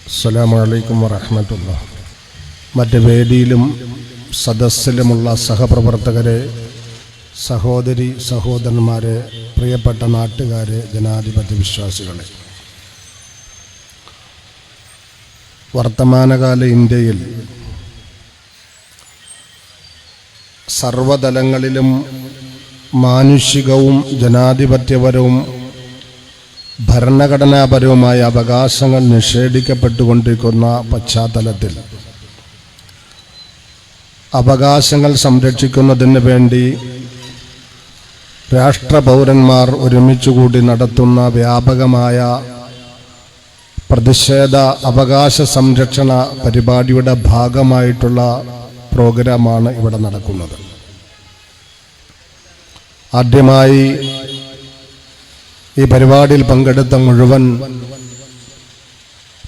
അസ്സലാമു അലൈക്കും വറഹ്മത്തുള്ളാഹി. മറ്റ് വേദിയിലും സദസ്സിലുമുള്ള സഹപ്രവർത്തകരെ, സഹോദരി സഹോദരന്മാരെ, പ്രിയപ്പെട്ട നാട്ടുകാരെ, ജനാധിപത്യ വിശ്വാസികളെ, വർത്തമാനകാല ഇന്ത്യയിൽ സർവതലങ്ങളിലും മാനുഷികവും ജനാധിപത്യപരവും ഭരണഘടനാപരവുമായ അവകാശങ്ങൾ നിഷേധിക്കപ്പെട്ടുകൊണ്ടിരിക്കുന്ന പശ്ചാത്തലത്തിൽ അവകാശങ്ങൾ സംരക്ഷിക്കുന്നതിന് വേണ്ടി രാഷ്ട്രപൗരന്മാർ ഒരുമിച്ചുകൂടി നടത്തുന്ന വ്യാപകമായ പ്രതിഷേധ അവകാശ സംരക്ഷണ പരിപാടിയുടെ ഭാഗമായിട്ടുള്ള പ്രോഗ്രാമാണ് ഇവിടെ നടക്കുന്നത്. ആദ്യമായി ഈ പരിപാടിയിൽ പങ്കെടുത്ത മുഴുവൻ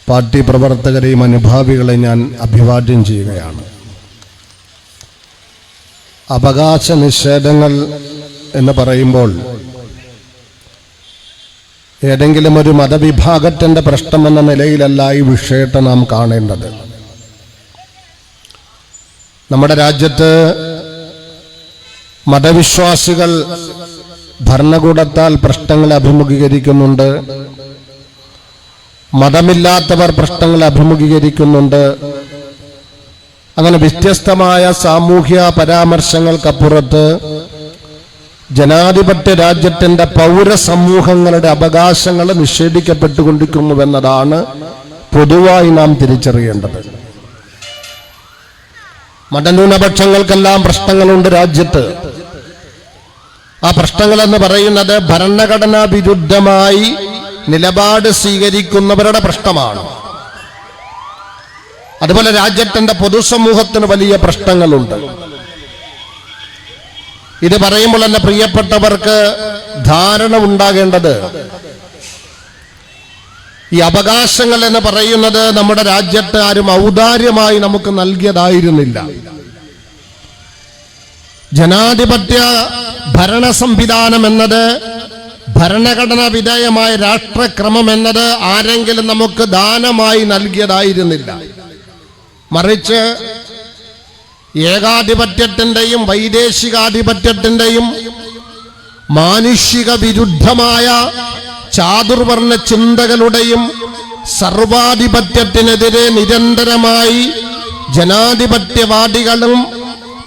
പാർട്ടി പ്രവർത്തകരെയും അനുഭാവികളെ ഞാൻ അഭിവാദ്യം ചെയ്യുകയാണ്. അവകാശ നിഷേധങ്ങൾ എന്ന് പറയുമ്പോൾ ഏതെങ്കിലും ഒരു മതവിഭാഗത്തിൻ്റെ പ്രശ്നമെന്ന നിലയിലല്ല ഈ വിഷയത്തെ നാം കാണേണ്ടത്. നമ്മുടെ രാജ്യത്ത് മതവിശ്വാസികൾ ഭരണകൂടത്താൽ പ്രശ്നങ്ങൾ അഭിമുഖീകരിക്കുന്നുണ്ട്, മതമില്ലാത്തവർ പ്രശ്നങ്ങൾ അഭിമുഖീകരിക്കുന്നുണ്ട്. അങ്ങനെ വ്യത്യസ്തമായ സാമൂഹ്യ പരാമർശങ്ങൾക്കപ്പുറത്ത് ജനാധിപത്യ രാജ്യത്തിൻ്റെ പൗരസമൂഹങ്ങളുടെ അവകാശങ്ങൾ നിഷേധിക്കപ്പെട്ടുകൊണ്ടിരിക്കുന്നുവെന്നതാണ് പൊതുവായി നാം തിരിച്ചറിയേണ്ടത്. മതന്യൂനപക്ഷങ്ങൾക്കെല്ലാം പ്രശ്നങ്ങളുണ്ട് രാജ്യത്ത്. ആ പ്രശ്നങ്ങളെന്ന് പറയുന്നത് ഭരണഘടനാ വിരുദ്ധമായി നിലപാട് സ്വീകരിക്കുന്നവരുടെ പ്രശ്നമാണ്. അതുപോലെ രാജ്യത്തിൻ്റെ പൊതുസമൂഹത്തിന് വലിയ പ്രശ്നങ്ങളുണ്ട്. ഇത് പറയുമ്പോൾ തന്നെ പ്രിയപ്പെട്ടവർക്ക് ധാരണ ഉണ്ടാകേണ്ടത്, ഈ അവകാശങ്ങൾ എന്ന് പറയുന്നത് നമ്മുടെ രാജ്യത്ത് ആരും ഔദാര്യമായി നമുക്ക് നൽകിയതായിരുന്നില്ല. ജനാധിപത്യ ഭരണ സംവിധാനം എന്നത്, ഭരണഘടനാ വിധേയമായ രാഷ്ട്രക്രമം എന്നത് ആരെങ്കിലും നമുക്ക് ദാനമായി നൽകിയതായിരുന്നില്ല. മറിച്ച് ഏകാധിപത്യത്തിൻ്റെയും വൈദേശികാധിപത്യത്തിൻ്റെയും മാനുഷിക വിരുദ്ധമായ ചാതുർവർണ്ണ ചിന്തകളുടെയും സർവാധിപത്യത്തിനെതിരെ നിരന്തരമായി ജനാധിപത്യവാദികളും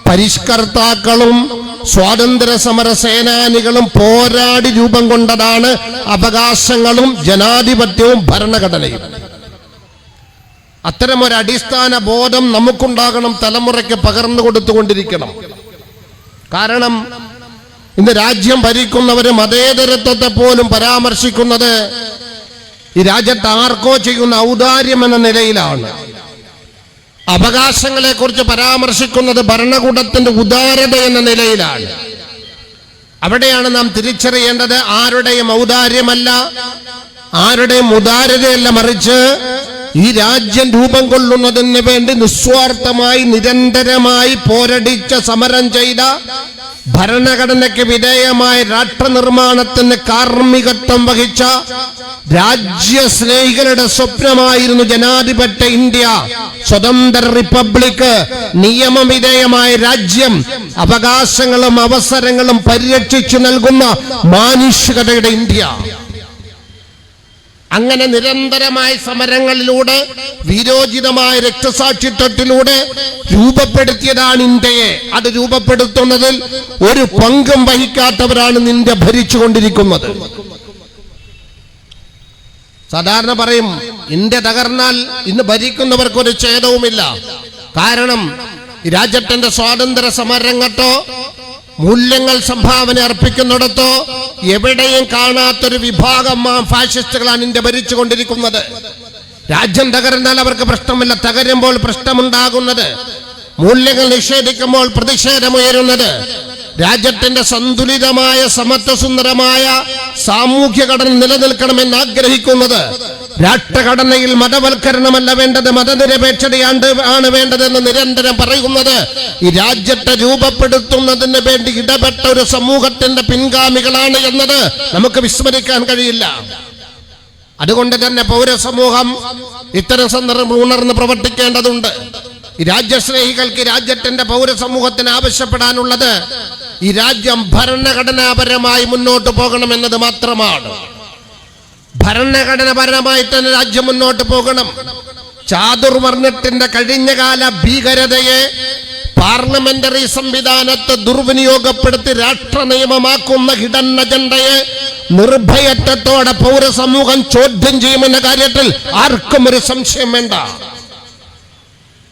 പരിഷ്കർത്താക്കളും സ്വാതന്ത്ര്യ സമര സേനാനികളും പോരാടി രൂപം കൊണ്ടതാണ് അവകാശങ്ങളും ജനാധിപത്യവും ഭരണഘടനയും. അത്തരമൊരു അടിസ്ഥാന ബോധം നമുക്കുണ്ടാകണം, തലമുറയ്ക്ക് പകർന്നു കൊടുത്തുകൊണ്ടിരിക്കണം. കാരണം ഇന്ന് രാജ്യം ഭരിക്കുന്നവർ മതേതരത്വത്തെ പോലും പരാമർശിക്കുന്നത് ഈ രാജ്യത്ത് ആർക്കോ ചെയ്യുന്ന ഔദാര്യം എന്ന നിലയിലാണ്. അവകാശങ്ങളെ കുറിച്ച് പരാമർശിക്കുന്നത് ഭരണകൂടത്തിന്റെ ഉദാരത എന്ന നിലയിലാണ്. അവിടെയാണ് നാം തിരിച്ചറിയേണ്ടത്, ആരുടെയും ഔദാര്യമല്ല, ആരുടെയും ഉദാരതയല്ല, മറിച്ച് ഈ രാജ്യം രൂപം കൊള്ളുന്നതിന് വേണ്ടി നിസ്വാർത്ഥമായി നിരന്തരമായി പോരടിച്ച, സമരം ചെയ്ത, ഭരണഘടനയ്ക്ക് വിധേയമായ രാഷ്ട്ര നിർമ്മാണത്തിന് കാർമ്മികത്വം വഹിച്ച രാജ്യസ്നേഹികളുടെ സ്വപ്നമായിരുന്നു ജനാധിപത്യ ഇന്ത്യ, സ്വതന്ത്ര റിപ്പബ്ലിക്, നിയമവിധേയമായ രാജ്യം, അവകാശങ്ങളും അവസരങ്ങളും പരിരക്ഷിച്ചു നൽകുന്ന മാനുഷികതയുടെ ഇന്ത്യ. അങ്ങനെ നിരന്തരമായ സമരങ്ങളിലൂടെ, വീരോചിതമായ രക്തസാക്ഷിത്വത്തിലൂടെ രൂപപ്പെടുത്തിയതാണ് ഇന്ത്യയെ. അത് രൂപപ്പെടുത്തുന്നതിൽ ഒരു പങ്കും വഹിക്കാത്തവരാണ് ഇന്ത്യ ഭരിച്ചുകൊണ്ടിരിക്കുന്നത്. സാധാരണ പറയും, ഇന്ത്യ തകർന്നാൽ ഇന്ന് ഭരിക്കുന്നവർക്കൊരു ഛേദവുമില്ല. കാരണം ഈ രാജ്യത്തിന്റെ സ്വാതന്ത്ര്യ സമരങ്ങട്ടോ മൂല്യങ്ങൾ സംഭാവന അർപ്പിക്കുന്നിടത്തോ എവിടെയും കാണാത്തൊരു വിഭാഗം ഫാഷിസ്റ്റുകളാണ് ഇന്ത്യ ഭരിച്ചുകൊണ്ടിരിക്കുന്നത്. രാജ്യം തകർന്നാൽ അവർക്ക് പ്രശ്നമില്ല, തകരുമ്പോൾ പ്രശ്നമുണ്ടാകുന്നത്, മൂല്യങ്ങൾ നിഷേധിക്കുമ്പോൾ പ്രതിഷേധമുയരുന്നത്, രാജ്യത്തിന്റെ സന്തുലിതമായ സമത്വസുന്ദരമായ സാമൂഹ്യഘടന നിലനിൽക്കണമെന്ന് ആഗ്രഹിക്കുന്നത്, രാഷ്ട്രഘടനയിൽ മതവൽക്കരണമല്ല വേണ്ടത്, മതനിരപേക്ഷതയാണ് വേണ്ടതെന്ന് നിരന്തരം പറയുന്നത്, ഈ രാജ്യത്തെ രൂപപ്പെടുത്തുന്നതിന് വേണ്ടി ഇടപെട്ട ഒരു സമൂഹത്തിന്റെ പിൻഗാമികളാണ് എന്നത് നമുക്ക് വിസ്മരിക്കാൻ കഴിയില്ല. അതുകൊണ്ട് തന്നെ പൗരസമൂഹം ഇത്തരം സന്ദർഭം ഉണർന്ന് പ്രവർത്തിക്കേണ്ടതുണ്ട്. ഈ രാജ്യസ്നേഹികൾക്ക് രാജ്യത്തിന്റെ പൗരസമൂഹത്തിന് ആവശ്യപ്പെടാനുള്ളത് ഈ രാജ്യം ഭരണഘടനാപരമായി മുന്നോട്ട് പോകണമെന്നത് മാത്രമാണ്. ഭരണഘടനാപരമായി തന്നെ രാജ്യം മുന്നോട്ട് പോകണം. ചാതുർവർണ്ണത്തിന്റെ കഴിഞ്ഞകാല ഭീകരതയെ പാർലമെന്ററി സംവിധാനത്തെ ദുർവിനിയോഗപ്പെടുത്തി രാഷ്ട്ര നിയമമാക്കുന്ന ഹിഡൻ അജണ്ടയെ നിർഭയത്വത്തോടെ പൗരസമൂഹം ചോദ്യം ചെയ്യുമെന്ന കാര്യത്തിൽ ആർക്കും ഒരു സംശയം വേണ്ട.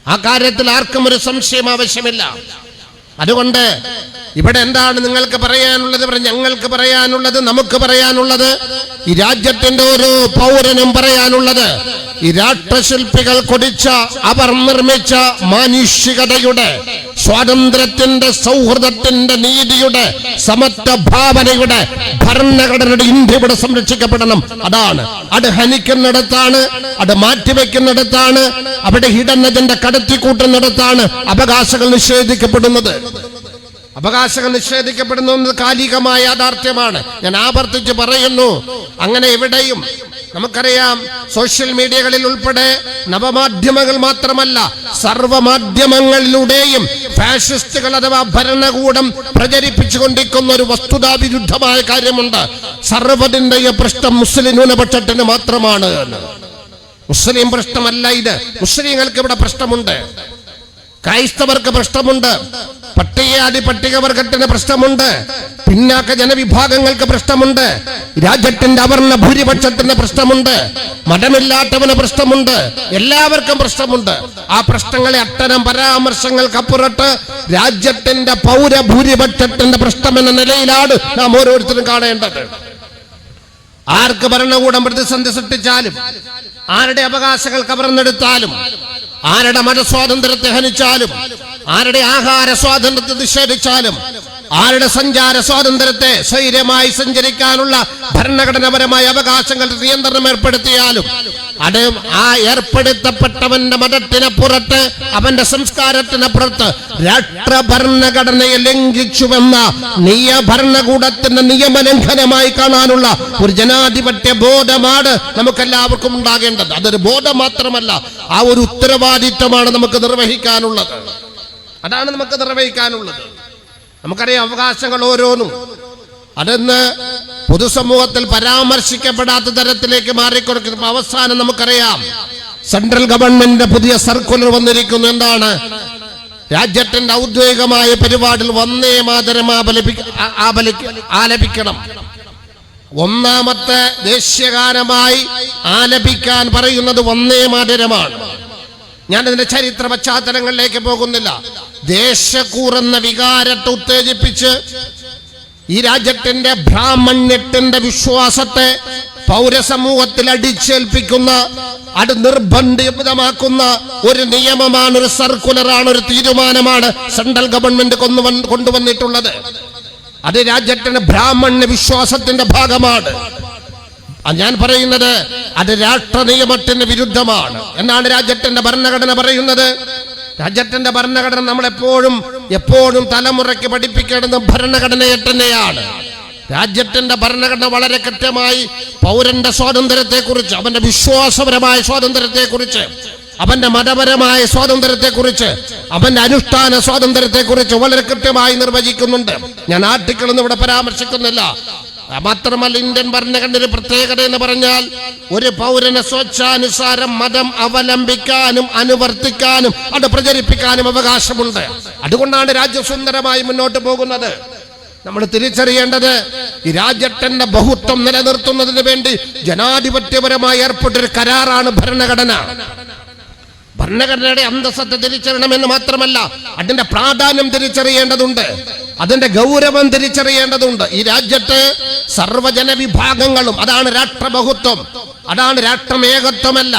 ആ കാര്യത്തിൽ ആർക്കും ഒരു സംശയം ആവശ്യമില്ല. അതുകൊണ്ട് ഇവിടെ എന്താണ് നിങ്ങൾക്ക് പറയാനുള്ളത്? ഞങ്ങൾക്ക് പറയാനുള്ളത്, നമുക്ക് പറയാനുള്ളത്, ഈ രാജ്യത്തിന്റെ ഓരോ പൗരനും പറയാനുള്ളത്, ഈ രാഷ്ട്രശില്പികൾ കൊടിച്ച, അവർ നിർമ്മിച്ച മാനുഷികതയുടെ, സ്വാതന്ത്ര്യത്തിന്റെ, സൗഹൃദത്തിന്റെ, നീതിയുടെ, സമത്വ ഭാവനയുടെ ഭരണഘടനയുടെ ഇന്ത്യ ഇവിടെ സംരക്ഷിക്കപ്പെടണം. അതാണ്. അത് ഹനിക്കുന്നിടത്താണ്, അത് മാറ്റിവെക്കുന്നിടത്താണ്, അവിടെ ഹിഡൻ അജണ്ട കടത്തിക്കൂട്ടുന്നിടത്താണ് അവകാശങ്ങൾ നിഷേധിക്കപ്പെടുന്നത്. അവകാശങ്ങൾ നിഷേധിക്കപ്പെടുന്നത് കാലികമായ യാഥാർത്ഥ്യമാണ്. ഞാൻ ആവർത്തിച്ച് പറയുന്നു. അങ്ങനെ എവിടെയും നമുക്കറിയാം, സോഷ്യൽ മീഡിയകളിൽ ഉൾപ്പെടെ നവമാധ്യമങ്ങൾ മാത്രമല്ല സർവമാധ്യമങ്ങളിലൂടെയും ഫാഷിസ്റ്റുകൾ അഥവാ ഭരണകൂടം പ്രചരിപ്പിച്ചുകൊണ്ടിരിക്കുന്ന ഒരു വസ്തുതാവിരുദ്ധമായ കാര്യമുണ്ട്. സർവ്വതിന്റെയും പ്രശ്നം മുസ്ലിം ന്യൂനപക്ഷത്തിന് മാത്രമാണ്. മുസ്ലിം പ്രശ്നമല്ല ഇത്. മുസ്ലിങ്ങൾക്ക് ഇവിടെ പ്രശ്നമുണ്ട്, ക്രൈസ്തവർക്ക് പ്രശ്നമുണ്ട്, പട്ടികവർഗത്തിന് പ്രശ്നമുണ്ട്, പിന്നാക്ക ജനവിഭാഗങ്ങൾക്ക് പ്രശ്നമുണ്ട്, രാജ്യത്തിന്റെ അവർണ ഭൂരിപക്ഷത്തിന് പ്രശ്നമുണ്ട്, മതമില്ലാത്തവന് പ്രശ്നമുണ്ട്, എല്ലാവർക്കും പ്രശ്നമുണ്ട്. ആ പ്രശ്നങ്ങളെ അത്തരം പരാമർശങ്ങൾക്കപ്പുറത്ത് രാജ്യത്തിന്റെ പൗരഭൂരിപക്ഷത്തിന്റെ പ്രശ്നമെന്ന നിലയിലാണ് നാം ഓരോരുത്തരും കാണേണ്ടത്. ആർക്ക് ഭരണകൂടം പ്രതിസന്ധി സൃഷ്ടിച്ചാലും, ആരുടെ അവകാശങ്ങൾ കവർന്നെടുത്താലും, ആരുടെ മതസ്വാതന്ത്ര്യത്തെ ഹനിച്ചാലും, ആരുടെ ആഹാര സ്വാതന്ത്ര്യത്തെ നിഷേധിച്ചാലും, ആരുടെ സഞ്ചാര സ്വാതന്ത്ര്യത്തെ സ്വൈര്യമായി സഞ്ചരിക്കാനുള്ള ഭരണഘടനാപരമായ അവകാശങ്ങൾ നിയന്ത്രണം ഏർപ്പെടുത്തിയാലും, അത് ആ ഏർപ്പെടുത്തപ്പെട്ടവന്റെ മതത്തിനപ്പുറത്ത്, അവന്റെ സംസ്കാരത്തിനപ്പുറത്ത് രാഷ്ട്ര ഭരണഘടനയെ ലംഘിച്ചുവെന്ന ഭരണകൂടത്തിന്റെ നിയമലംഘനമായി കാണാനുള്ള ഒരു ജനാധിപത്യ ബോധമാണ് നമുക്കെല്ലാവർക്കും ഉണ്ടാകേണ്ടത്. അതൊരു ബോധം മാത്രമല്ല, ആ ഒരു ഉത്തരവാദിത്വമാണ് നമുക്ക് നിർവഹിക്കാനുള്ളത്. അതാണ് നമുക്ക് നിർവഹിക്കാനുള്ളത്. നമുക്കറിയാം, അവകാശങ്ങൾ ഓരോന്നും അതെന്ന് പൊതുസമൂഹത്തിൽ പരാമർശിക്കപ്പെടാത്ത തരത്തിലേക്ക് മാറിക്കൊടുക്കുന്നു. അവസാനം നമുക്കറിയാം, സെൻട്രൽ ഗവൺമെന്റിന്റെ പുതിയ സർക്കുലർ വന്നിരിക്കുന്നു. എന്താണ്? രാജ്യത്തിന്റെ ഔദ്യോഗികമായ പരിപാടിയിൽ വന്ദേ മാതരം ആലപിക്കണം. ഒന്നാമത്തെ ദേശീയഗാനമായി ആലപിക്കാൻ പറയുന്നത് വന്ദേ മാതരമാണ്. ഞാനതിന്റെ ചരിത്ര പശ്ചാത്തലങ്ങളിലേക്ക് പോകുന്നില്ല. ദേശക്കൂറെന്ന വികാരത്തെ ഉത്തേജിപ്പിച്ച് ഈ രാജ്യത്തിന്റെ ബ്രാഹ്മണ്യത്തിന്റെ വിശ്വാസത്തെ പൗരസമൂഹത്തിൽ അടിച്ചേൽപ്പിക്കുന്ന, അത് നിർബന്ധിതമാക്കുന്ന ഒരു നിയമമാണ്, ഒരു സർക്കുലറാണ്, ഒരു തീരുമാനമാണ് സെൻട്രൽ ഗവൺമെന്റ് കൊണ്ടുവന്നിട്ടുള്ളത്. അത് രാജ്യത്തിന്റെ ബ്രാഹ്മണ്യ വിശ്വാസത്തിന്റെ ഭാഗമാണ്. ഞാൻ പറയുന്നത് അത് രാഷ്ട്ര നിയമത്തിന് വിരുദ്ധമാണ് എന്നാണ് രാജ്യത്തിന്റെ ഭരണഘടന പറയുന്നത്. രാജ്യത്തിന്റെ ഭരണഘടന നമ്മൾ എപ്പോഴും തലമുറയ്ക്ക് പഠിപ്പിക്കേണ്ടത് ഭരണഘടനയെ തന്നെയാണ്. രാജ്യത്തിന്റെ ഭരണഘടന വളരെ കൃത്യമായി പൗരന്റെ സ്വാതന്ത്ര്യത്തെക്കുറിച്ച്, അവന്റെ വിശ്വാസപരമായ സ്വാതന്ത്ര്യത്തെക്കുറിച്ച്, അവന്റെ മതപരമായ സ്വാതന്ത്ര്യത്തെക്കുറിച്ച്, അവന്റെ അനുഷ്ഠാന സ്വാതന്ത്ര്യത്തെക്കുറിച്ച് വളരെ കൃത്യമായി നിർവചിക്കുന്നുണ്ട്. ഞാൻ ആർട്ടിക്കിളൊന്നും ഇവിടെ പരാമർശിക്കുന്നില്ല. മാത്രമല്ല, ഇന്ത്യൻ ഭരണഘടനയുടെ പ്രത്യേകത എന്ന് പറഞ്ഞാൽ ഒരു പൗരന് സ്വേച്ഛാനുസാരം മതം അവലംബിക്കാനും അനുവർത്തിക്കാനും അത് പ്രചരിപ്പിക്കാനും അവകാശമുണ്ട്. അതുകൊണ്ടാണ് രാജ്യം സുന്ദരമായി മുന്നോട്ട് പോകുന്നത്. നമ്മൾ തിരിച്ചറിയേണ്ടത്, ഈ രാജ്യത്തിന്റെ ബഹുത്വം നിലനിർത്തുന്നതിന് വേണ്ടി ജനാധിപത്യപരമായി ഏർപ്പെട്ടൊരു കരാറാണ് ഭരണഘടന. ഭരണഘടനയുടെ അന്തസ്സത്തെ തിരിച്ചറിയണമെന്ന് മാത്രമല്ല, അതിന്റെ പ്രാധാന്യം തിരിച്ചറിയേണ്ടതുണ്ട്, അതിന്റെ ഗൗരവം തിരിച്ചറിയേണ്ടതുണ്ട്. ഈ രാജ്യത്ത് സർവ്വജന വിഭാഗങ്ങളും, അതാണ് രാഷ്ട്രബഹുത്വം, അതാണ് രാഷ്ട്രമേകത്വമല്ല,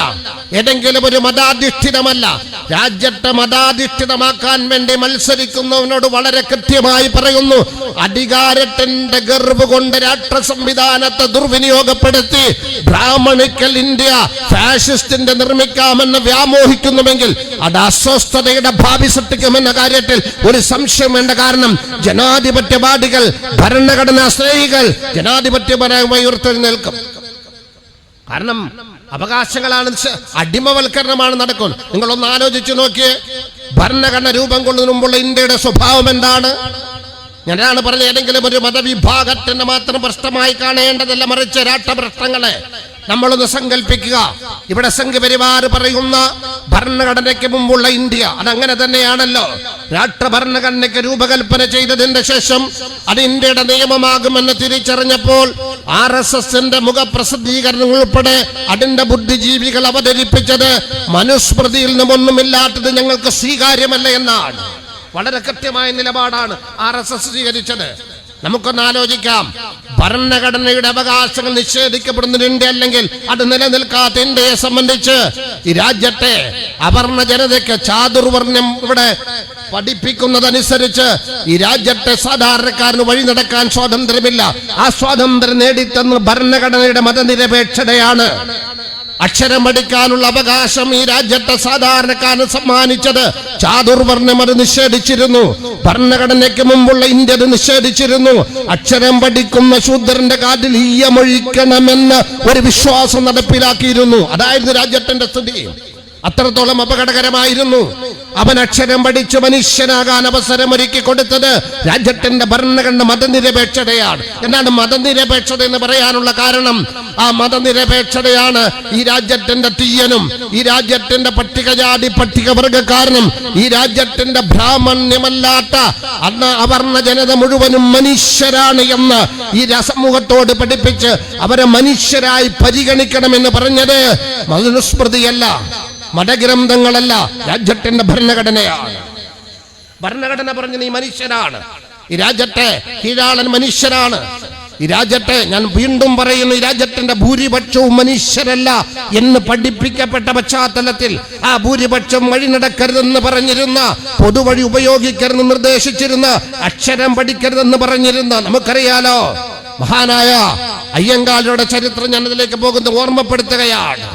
ഏതെങ്കിലും ഒരു മതാധിഷ്ഠിതമല്ല. രാജ്യത്തെ മതാധിഷ്ഠിതമാക്കാൻ വേണ്ടി മത്സരിക്കുന്നവനോട് വളരെ കൃത്യമായി പറയുന്നു, അധികാരത്തിന്റെ ഗർവ് കൊണ്ട് രാഷ്ട്ര സംവിധാനത്തെ ദുർവിനിയോഗപ്പെടുത്തി ബ്രാഹ്മണിക്കൽ ഇന്ത്യ ഫാഷിസ്റ്റിന്റെ നിർമ്മിക്കാമെന്ന് വ്യാമോഹിക്കുന്നുവെങ്കിൽ അത് അസ്വസ്ഥതയുടെ ഭാവി സൃഷ്ടിക്കുമെന്ന കാര്യത്തിൽ ഒരു സംശയം വേണ്ട. കാരണം ജനാധിപത്യവാദികൾ, ഭരണഘടനാ സ്നേഹികൾ ജനാധിപത്യപരമായി ഉയർത്തെഴുന്നേൽക്കും. കാരണം അവകാശങ്ങളാണ്, അടിമവൽക്കരണമാണ് നടക്കുന്നത്. നിങ്ങളൊന്ന് ആലോചിച്ചു നോക്കിയേ, ഭരണഘടന രൂപം കൊള്ളുന്നതിന് മുമ്പുള്ള ഇന്ത്യയുടെ സ്വഭാവം എന്താണ്? ഞാനാണ് പറഞ്ഞ ഏതെങ്കിലും ഒരു മതവിഭാഗത്തിന്റെ മാത്രം പ്രശ്നമായി കാണേണ്ടതല്ല, മറിച്ച് രാഷ്ട്രപ്രശ്നങ്ങളെ നമ്മളൊന്ന് സങ്കല്പിക്കുക. ഇവിടെ സംഘപരിവാർ പറയുന്ന ഭരണഘടനയ്ക്ക് മുമ്പുള്ള ഇന്ത്യ അതങ്ങനെ തന്നെയാണല്ലോ. രാഷ്ട്രഭരണഘടനയ്ക്ക് രൂപകൽപ്പന ചെയ്തതിന്റെ ശേഷം അത് ഇന്ത്യയുടെ നിയമമാകുമെന്ന് തിരിച്ചറിഞ്ഞപ്പോൾ RSSന്റെ മുഖപ്രസിദ്ധീകരണങ്ങൾ ഉൾപ്പെടെ അതിന്റെ ബുദ്ധിജീവികൾ അവതരിപ്പിച്ചത് മനുസ്മൃതിയിൽ നിന്നൊന്നുമില്ലാത്തത് ഞങ്ങൾക്ക് സ്വീകാര്യമല്ല എന്നാണ്. വളരെ കൃത്യമായ നിലപാടാണ് RSS സ്വീകരിച്ചത്. നമുക്കൊന്ന് ആലോചിക്കാം, ഭരണഘടനയുടെ അവകാശങ്ങൾ നിഷേധിക്കപ്പെടുന്നതിന്റെ അല്ലെങ്കിൽ അത് നിലനിൽക്കാത്ത ഇന്ത്യയെ സംബന്ധിച്ച് ഈ രാജ്യത്തെ അവർണ ജനതയ്ക്ക് ചാതുർവർണ്ണ്യം ഇവിടെ പഠിപ്പിക്കുന്നതനുസരിച്ച് ഈ രാജ്യത്തെ സാധാരണക്കാരന് വഴി നടക്കാൻ സ്വാതന്ത്ര്യമില്ല. ആ സ്വാതന്ത്ര്യം നേടിത്തന്ന ഭരണഘടനയുടെ മതനിരപേക്ഷതയാണ്. അക്ഷരം പഠിക്കാനുള്ള അവകാശം ഈ രാജ്യത്തെ സാധാരണക്കാരന് സമ്മാനിച്ചത് ചാതുർവർണ്ണ്യം അത് നിഷേധിച്ചിരുന്നു. ഭരണഘടനയ്ക്ക് മുമ്പുള്ള ഇന്ത്യ അത് നിഷേധിച്ചിരുന്നു. അക്ഷരം പഠിക്കുന്ന ശൂദ്രന്റെ കാതിൽ ഈയമൊഴിക്കണമെന്ന് ഒരു വിശ്വാസം നടപ്പിലാക്കിയിരുന്നു. അതായിരുന്നു രാജ്യത്തിന്റെ സ്ഥിതി. അത്രത്തോളം അപകടകരമായിരുന്നു. അവൻ അക്ഷരം പഠിച്ച് മനുഷ്യനാകാൻ അവസരമൊരുക്കി കൊടുത്തത് രാജ്യത്തിന്റെ ഭരണഘടന മതനിരപേക്ഷതയാണ്. എന്താണ് മതനിരപേക്ഷത എന്ന് പറയാനുള്ള കാരണം? ആ മതനിരപേക്ഷതയാണ് ഈ രാജ്യത്തിന്റെ തീയനും, ഈ രാജ്യത്തിന്റെ പട്ടികജാതി പട്ടികവർഗക്കാരനും, ഈ രാജ്യത്തിന്റെ ബ്രാഹ്മണ്യമല്ലാത്ത അവർണ ജനത മുഴുവനും മനുഷ്യരാണ് എന്ന് ഈ സമൂഹത്തോട് പഠിപ്പിച്ച് അവരെ മനുഷ്യരായി പരിഗണിക്കണമെന്ന് പറഞ്ഞത് മനുസ്മൃതിയല്ല, മതഗ്രന്ഥങ്ങളല്ല, രാജ്യത്തിന്റെ ഭരണഘടനയാണ്. ഭരണഘടന പറഞ്ഞ നീ മനുഷ്യനാണ്, ഈ രാജ്യത്തെ കീഴാളൻ മനുഷ്യനാണ്. ഈ രാജ്യത്തെ, ഞാൻ വീണ്ടും പറയുന്നു, ഈ രാജ്യത്തിന്റെ ഭൂരിപക്ഷവും മനുഷ്യരല്ല എന്ന് പഠിപ്പിക്കപ്പെട്ട പശ്ചാത്തലത്തിൽ ആ ഭൂരിപക്ഷം വഴി നടക്കരുതെന്ന് പറഞ്ഞിരുന്ന, പൊതുവഴി ഉപയോഗിക്കരുതെന്ന് നിർദ്ദേശിച്ചിരുന്ന, അക്ഷരം പഠിക്കരുതെന്ന് പറഞ്ഞിരുന്ന, നമുക്കറിയാലോ മഹാനായ അയ്യങ്കാളിയുടെ ചരിത്രം ഞാൻ അതിലേക്ക് പോകുന്ന ഓർമ്മപ്പെടുത്തുകയാണ്.